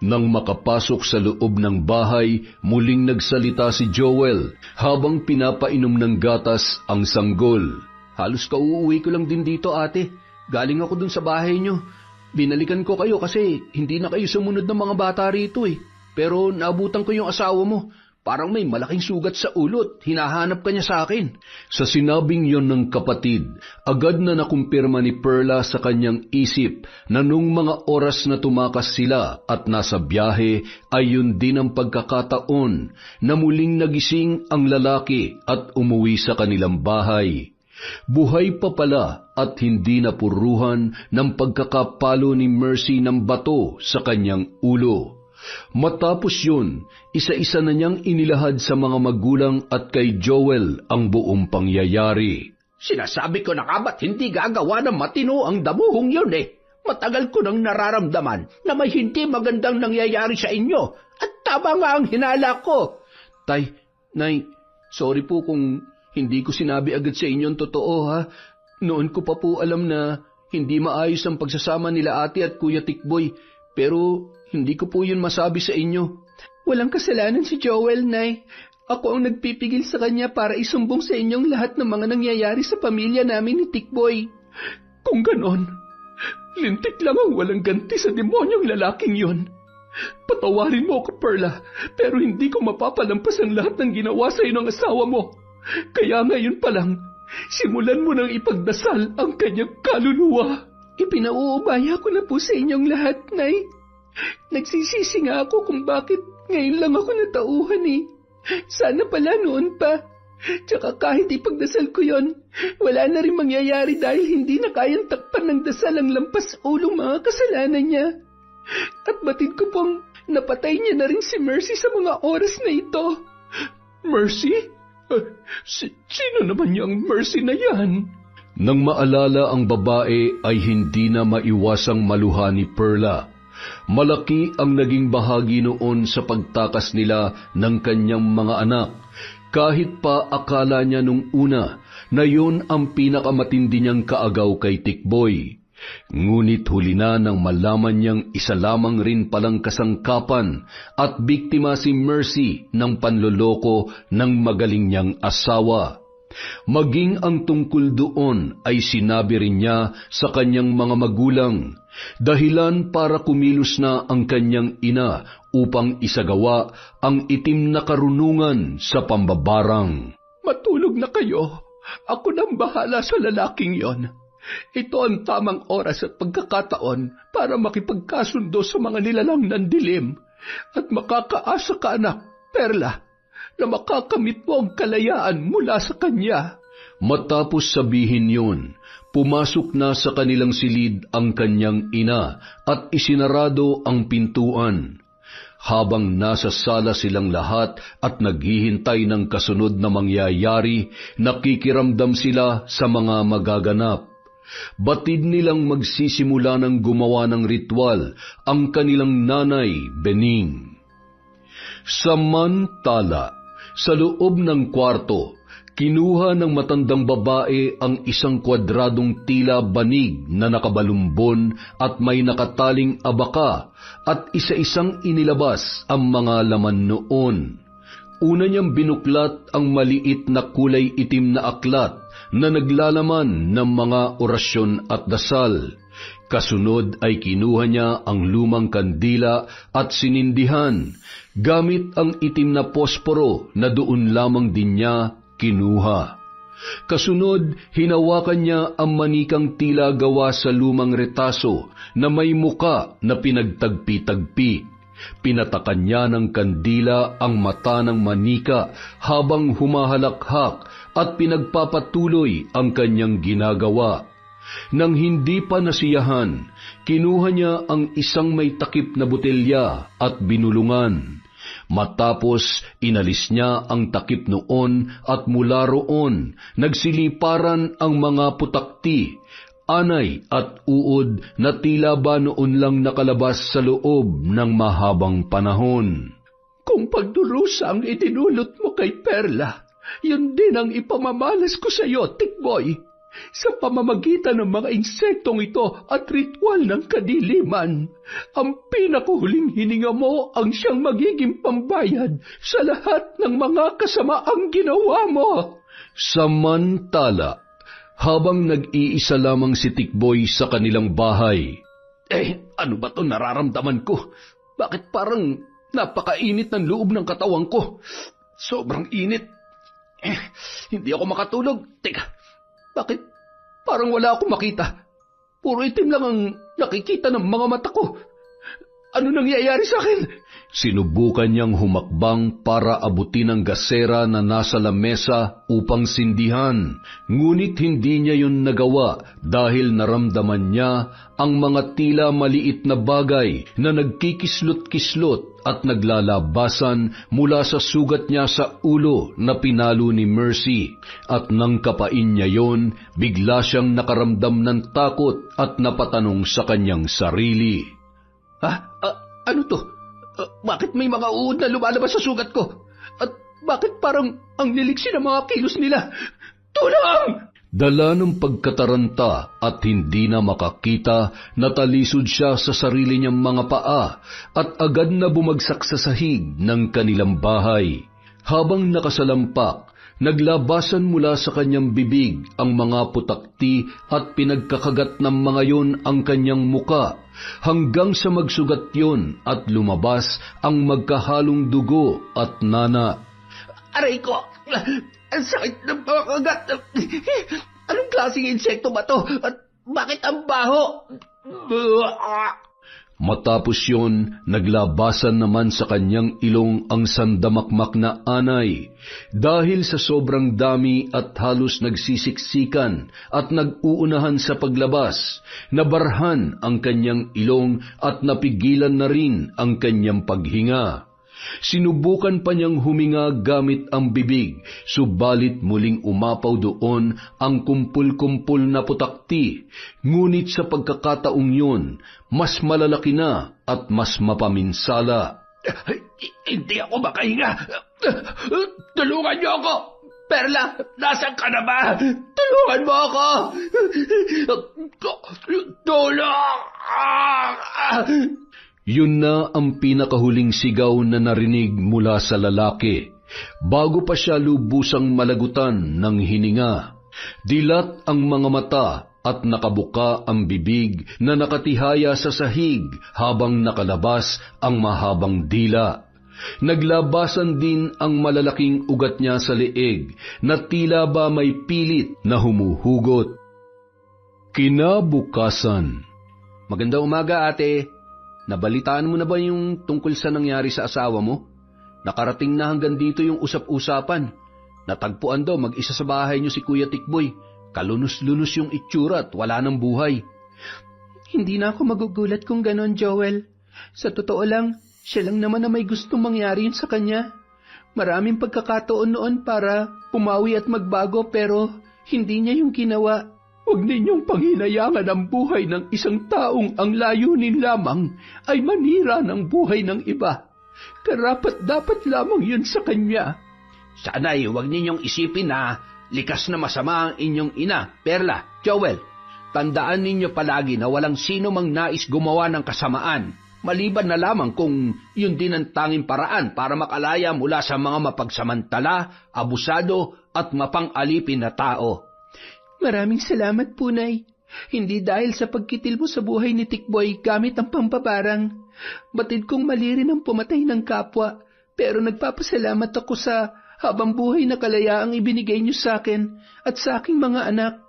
Nang makapasok sa loob ng bahay, muling nagsalita si Joel habang pinapainom ng gatas ang sanggol. Halos kauuwi ko lang din dito, ate. Galing ako dun sa bahay nyo. Binalikan ko kayo kasi hindi na kayo sumunod ng mga bata rito eh. Pero naabutan ko yung asawa mo. Parang may malaking sugat sa ulo at hinahanap ka niya sa akin. Sa sinabing yon ng kapatid, agad na nakumpirma ni Perla sa kanyang isip na nung mga oras na tumakas sila at nasa biyahe ay yun din ang pagkakataon na muling nagising ang lalaki at umuwi sa kanilang bahay. Buhay pa pala at hindi napuruhan ng pagkakapalo ni Mercy ng bato sa kanyang ulo. Matapos yun, isa-isa na niyang inilahad sa mga magulang at kay Joel ang buong pangyayari. Sinasabi ko na nga ba't hindi gagawa ng matino ang damuhong yun eh. Matagal ko nang nararamdaman na may hindi magandang nangyayari sa inyo at tama nga ang hinala ko. Tay, Nay, sorry po kung hindi ko sinabi agad sa inyo ang totoo ha. Noon ko pa po alam na hindi maayos ang pagsasama nila ate at Kuya Tikboy, pero hindi ko po yun masabi sa inyo. Walang kasalanan si Joel, Nay. Ako ang nagpipigil sa kanya para isumbong sa inyong lahat ng mga nangyayari sa pamilya namin ni Tikboy. Kung ganon, lintik lang ang walang ganti sa demonyong lalaking yon. Patawarin mo ako, Perla, pero hindi ko mapapalampas ang lahat ng ginawa sa iyo ng asawa mo. Kaya ngayon pa lang, simulan mo nang ipagdasal ang kanyang kaluluwa. Ipinauubaya ko na po sa inyong lahat, Nay. Nagsisisi nga ako kung bakit ngayon lang ako natauhan eh. Sana pala noon pa. Tsaka kahit ipagdasal ko yon, wala na rin mangyayari dahil hindi na kayang takpan ng dasal ang lampas ulong mga kasalanan niya. At batid ko pong napatay niya na rin si Mercy sa mga oras na ito. Mercy? Sino naman yung Mercy na yan? Nang maalala ang babae ay hindi na maiwasang maluha ni Perla. Malaki ang naging bahagi noon sa pagtakas nila ng kanyang mga anak, kahit pa akala niya nung una na yun ang pinakamatindi niyang kaagaw kay Tikboy. Ngunit huli na nang malaman niyang isa lamang rin palang kasangkapan at biktima si Mercy ng panloloko ng magaling niyang asawa. Maging ang tungkol doon ay sinabi rin niya sa kanyang mga magulang, dahilan para kumilos na ang kanyang ina upang isagawa ang itim na karunungan sa pambabarang. Matulog na kayo. Ako nang bahala sa lalaking yon. Ito ang tamang oras at pagkakataon para makipagkasundo sa mga nilalang ng dilim at makakaasa ka, anak, Perla, na makakamit mo ang kalayaan mula sa kanya. Matapos sabihin yun, pumasok na sa kanilang silid ang kanyang ina at isinarado ang pintuan. Habang nasa sala silang lahat at naghihintay ng kasunod na mangyayari, nakikiramdam sila sa mga magaganap. Batid nilang magsisimula ng gumawa ng ritual ang kanilang nanay, Bening. Samantala, sa loob ng kwarto, kinuha ng matandang babae ang isang kwadradong tila banig na nakabalumbon at may nakataling abaka at isa-isang inilabas ang mga laman noon. Una niyang binuklat ang maliit na kulay itim na aklat na naglalaman ng mga orasyon at dasal. Kasunod ay kinuha niya ang lumang kandila at sinindihan, gamit ang itim na posporo na doon lamang din niya kinuha. Kasunod, hinawakan niya ang manikang tila gawa sa lumang retaso na may muka na pinagtagpi-tagpi. Pinatakan niya ng kandila ang mata ng manika habang humahalakhak at pinagpapatuloy ang kanyang ginagawa. Nang hindi pa nasiyahan, kinuha niya ang isang may takip na botelya at binulungan. Matapos, inalis niya ang takip noon at mula roon, nagsiliparan ang mga putakti, anay at uod na tila ba noon lang nakalabas sa loob ng mahabang panahon. Kung pagdurusa ang itinulot mo kay Perla, yun din ang ipamamalas ko sa iyo, Tikboy. Sa pamamagitan ng mga insektong ito at ritual ng kadiliman, ang pinakahuling hininga mo ang siyang magiging pambayad sa lahat ng mga kasamaang ginawa mo. Samantala, habang nag-iisa lamang si Tikboy sa kanilang bahay, ano ba to nararamdaman ko? Bakit parang napakainit ng loob ng katawan ko? sobrang init. Hindi ako makatulog. Teka, bakit parang wala akong makita? Puro itim lang ang nakikita ng mga mata ko. Ano nangyayari sa akin? Sinubukan niyang humakbang para abutin ang gasera na nasa lamesa upang sindihan. Ngunit hindi niya yun nagawa dahil naramdaman niya ang mga tila maliit na bagay na nagkikislot-kislot at naglalabasan mula sa sugat niya sa ulo na pinalo ni Mercy. At nang kapain niya yon, bigla siyang nakaramdam ng takot at napatanong sa kanyang sarili. Ano to? Bakit may mga uod na lumalabas sa sugat ko? At bakit parang ang niliksi ng mga kilos nila? Tulong! Dala ng pagkataranta at hindi na makakita, natalisod siya sa sarili niyang mga paa at agad na bumagsak sa sahig ng kanilang bahay. Habang nakasalampak, naglabasan mula sa kanyang bibig ang mga putakti at pinagkakagat ng mga yon ang kanyang muka, hanggang sa magsugat yon at lumabas ang magkahalong dugo at nana. Aray ko! Ang sakit ng mga kagat! Anong klaseng insekto ba to? At bakit ang baho? Matapos yon, naglabasan naman sa kanyang ilong ang sandamakmak na anay. Dahil sa sobrang dami at halos nagsisiksikan at nag-uunahan sa paglabas, nabarhan ang kanyang ilong at napigilan na rin ang kanyang paghinga. Sinubukan pa niyang huminga gamit ang bibig, subalit muling umapaw doon ang kumpul-kumpul na putakti. Ngunit sa pagkakataong yun, mas malalaki na at mas mapaminsala. Hindi ako makahinga. Tulungan niyo ako. Perla, nasan ka na ba? Tulungan mo ako. Tulong! Yun na ang pinakahuling sigaw na narinig mula sa lalaki, bago pa siya lubusang malagutan ng hininga. Dilat ang mga mata at nakabuka ang bibig na nakatihaya sa sahig habang nakalabas ang mahabang dila. Naglabasan din ang malalaking ugat niya sa leeg na tila ba may pilit na humuhugot. Kinabukasan. Magandang umaga, ate. Nabalitaan mo na ba yung tungkol sa nangyari sa asawa mo? Nakarating na hanggang dito yung usap-usapan. Natagpuan daw mag-isa sa bahay niyo si Kuya Tikboy. Kalunos-lunos yung itsura at wala ng buhay. Hindi na ako magugulat kung ganon, Joel. Sa totoo lang, siya lang naman na may gustong mangyari yun sa kanya. Maraming pagkakataon noon para pumawi at magbago pero hindi niya yung ginawa. Huwag ninyong panghinayangan ang buhay ng isang taong ang layunin lamang ay manira ng buhay ng iba. Karapat-dapat lamang yun sa kanya. Sana'y huwag ninyong isipin na likas na masama ang inyong ina, Perla, Joel. Tandaan ninyo palagi na walang sino mang nais gumawa ng kasamaan, maliban na lamang kung yun din ang tanging paraan para makalaya mula sa mga mapagsamantala, abusado at mapang-alipin na tao. Maraming salamat po, Nay. Hindi dahil sa pagkitil mo sa buhay ni Tikboy gamit ang pambabarang. Batid kong mali rin ang pumatay ng kapwa, pero nagpapasalamat ako sa habang buhay na kalayaang ibinigay niyo sa akin at sa aking mga anak.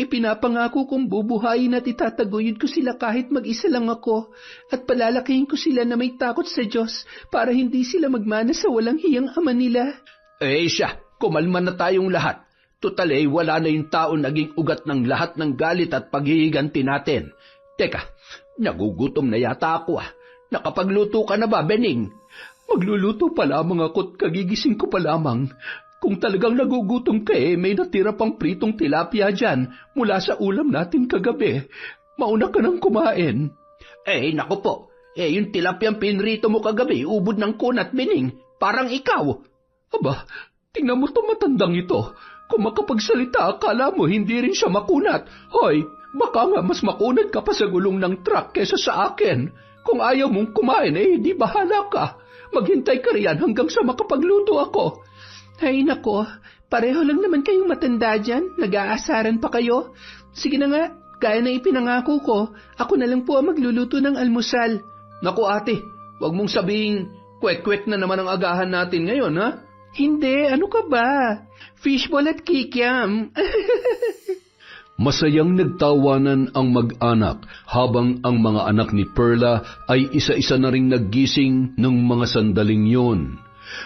Ipinapangako kong bubuhayin at itataguyod ko sila kahit mag-isa lang ako at palalakihin ko sila na may takot sa Diyos para hindi sila magmana sa walang hiyang ama nila. Siya, kumalma na tayong lahat. Tutal wala na yung tao naging ugat ng lahat ng galit at paghihiganti natin. Teka, nagugutom na yata ako. Nakapagluto ka na ba, Bening? Magluluto pa lamang ako at kagigising ko pa lamang. Kung talagang nagugutom ka may natira pang pritong tilapia dyan mula sa ulam natin kagabi. Mauna ka nang kumain. Naku po. Yung tilapiyang pinrito mo kagabi, ubod ng kunat, Bening. Parang ikaw. Aba, tingnan mo itong matandang ito. Kung makapagsalita, akala mo hindi rin siya makunat. Hoy, baka nga mas makunat ka pa sa gulong ng truck kesa sa akin. Kung ayaw mong kumain, di bahala ka. Maghintay ka riyan hanggang sa makapagluto ako. Ay nako, pareho lang naman kayong matanda dyan. Nag-aasaran pa kayo. Sige na nga, gaya na ipinangako ko, ako na lang po ang magluluto ng almusal. Naku ate, wag mong sabihing kwek-kwek na naman ang agahan natin ngayon, ha? Hindi, ano ka ba? Fishball at kikiam. Masayang nagtawanan ang mag-anak habang ang mga anak ni Perla ay isa-isa na ring naggising ng mga sandaling yon.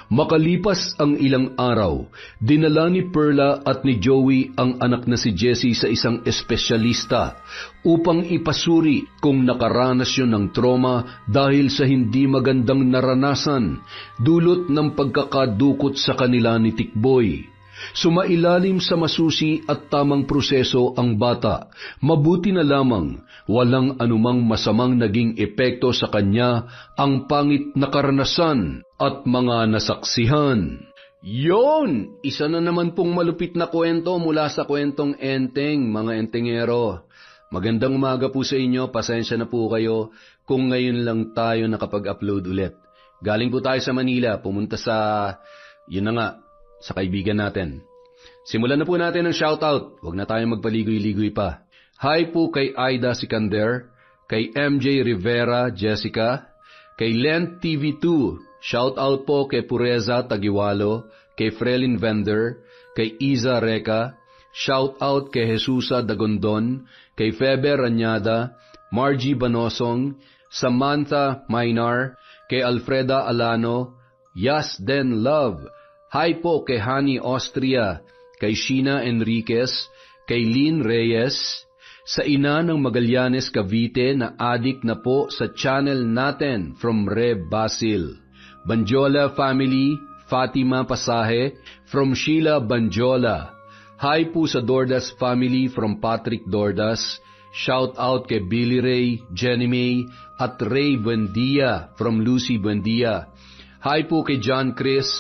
Makalipas ang ilang araw, dinala ni Perla at ni Joey ang anak na si Jessie sa isang espesyalista upang ipasuri kung nakaranas yun ng trauma dahil sa hindi magandang naranasan dulot ng pagkakadukot sa kanila ni Tikboy. Sumailalim sa masusi at tamang proseso ang bata. Mabuti na lamang walang anumang masamang naging epekto sa kanya ang pangit na karanasan at mga nasaksihan. Yon! Isa na naman pong malupit na kwento mula sa kwentong Enteng, mga entengero. Magandang umaga po sa inyo, pasensya na po kayo kung ngayon lang tayo nakapag-upload ulit. Galing po tayo sa Manila, pumunta sa, sa kaibigan natin. Simulan na po natin ang shoutout. Huwag na tayong magpaligoy-ligoy pa. Hi po kay Aida Sikander, kay MJ Rivera Jessica, kay Lent TV2. Shoutout po kay Pureza Tagiwalo, kay Frelin Vender, kay Iza Reka. Shoutout kay Jesusa Dagondon, kay Feber Anyada, Margie Banosong, Samantha Mainar, kay Alfreda Alano, Yas Den Love. Hi po kay Hani Austria, kay Sheena Enriquez, kay Lynn Reyes, sa ina ng Magallanes Cavite na adik na po sa channel natin from Rev Basil. Banjola family, Fatima Pasahe, from Sheila Banjola. Hi po sa Dordas family from Patrick Dordas. Shout out kay Billy Ray, Jenny May, at Ray Buendia from Lucy Buendia. Hi po kay John Chris.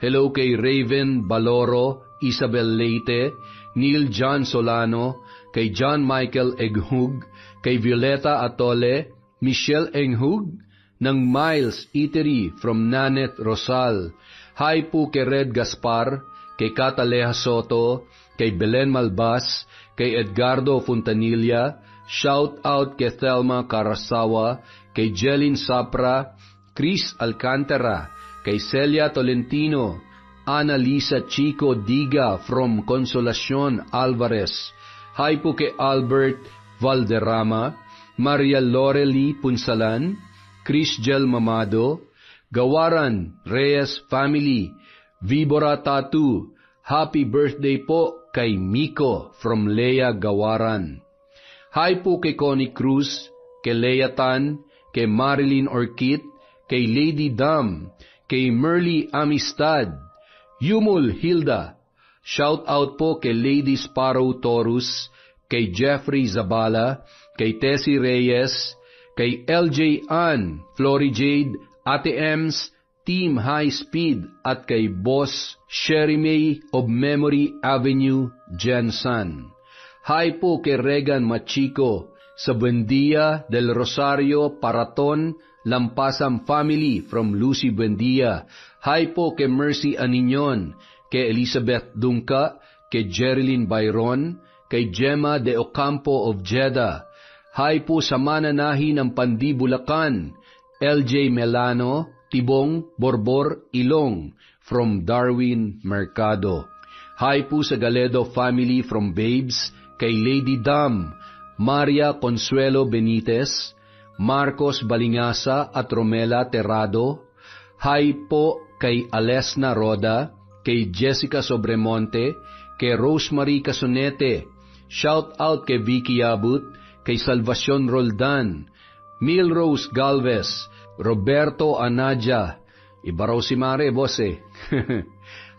Hello kay Raven Baloro, Isabel Leite, Neil John Solano, kay John Michael Eghug, kay Violeta Atole, Michelle Enghug, ng Miles Eatery from Nanet Rosal. Hi po kay Red Gaspar, kay Cataleja Soto, kay Belen Malbas, kay Edgardo Fontanilla. Shout out kay Thelma Carasawa, kay Jelin Sapra, Chris Alcantara, kay Celia Tolentino, Ana Lisa Chico Diga from Consolacion Alvarez. Hi po kay Albert Valderrama, Maria Lorely Punsalan, Chris Gel Mamado, Gawaran Reyes Family, Vibora Tattoo. Happy birthday po kay Miko from Lea Gawaran. Hi po kay Connie Cruz, kay Lea Tan, kay Marilyn Orchid, kay Lady Dam, kay Merly Amistad, Yumul Hilda. Shout out po kay Lady Sparrow Taurus, kay Jeffrey Zabala, kay Tessie Reyes, kay LJ Ann, Flory Jade, Ate Ems, Team High Speed, at kay Boss Sherry May of Memory Avenue, Jensan. Hi po kay Regan Machico, sa Buendia del Rosario, Paraton, Lampasam Family from Lucy Buendia. Hi po kay Mercy Aninion, kay Elizabeth Dungka, kay Jerilyn Byron, kay Gemma de Ocampo of Jeddah. Hi po sa mananahi ng Pandi Bulacan, LJ Melano, Tibong, Borbor, Ilong from Darwin Mercado. Hi po sa Galedo family from Babes, kay Lady Dam, Maria Consuelo Benitez, Marcos Balingasa at Romela Terrado. Hi po kay Alesna Roda, kay Jessica Sobremonte, kay Rosemary Casonete. Shout out kay Vicky Abut, kay Salvacion Roldan, Milrose Galvez, Roberto Anadia. Iba raw si Mare, boss eh.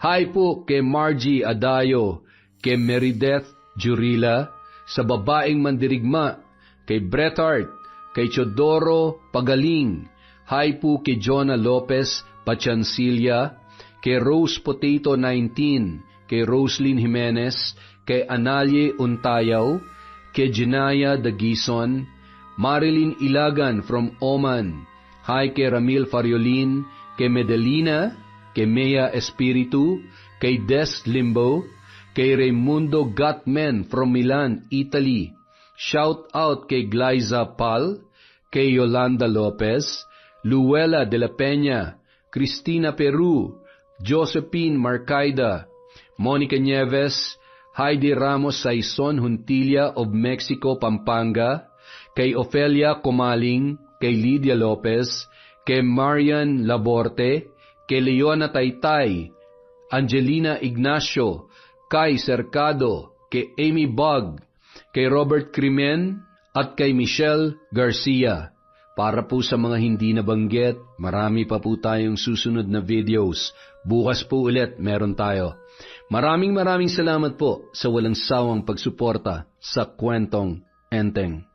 Hi po kay Margie Adayo, kay Merideth Jurila, sa babaeng mandirigma, kay Bret Hart, kay Chodoro Pagaling. Hi po kay Jonah Lopez Pachancilla, kay Rose Potato 19, kay Roslyn Jimenez, kay Analye Untayaw, kay Jinaya Dagison, Marilyn Ilagan from Oman. Hi kay Ramil Fariolin, kay Medelina, kay Mea Espiritu, kay Des Limbo, kay Raimundo Gatmen from Milan, Italy. Shout out kay Glyza Pal, kay Yolanda Lopez, Luella de la Peña, Cristina Peru, Josephine Marcaida, Monica Nieves, Heidi Ramos Saison Huntilla of Mexico, Pampanga, kay Ofelia Comaling, kay Lydia Lopez, kay Marian Laborte, kay Leona Taytay, Angelina Ignacio, kay Cercado, kay Amy Bug, kay Robert Crimen, at kay Michelle Garcia. Para po sa mga hindi nabanggit, marami pa po tayong susunod na videos. Bukas po ulit meron tayo. Maraming salamat po sa walang sawang pagsuporta sa Kwentong Enteng.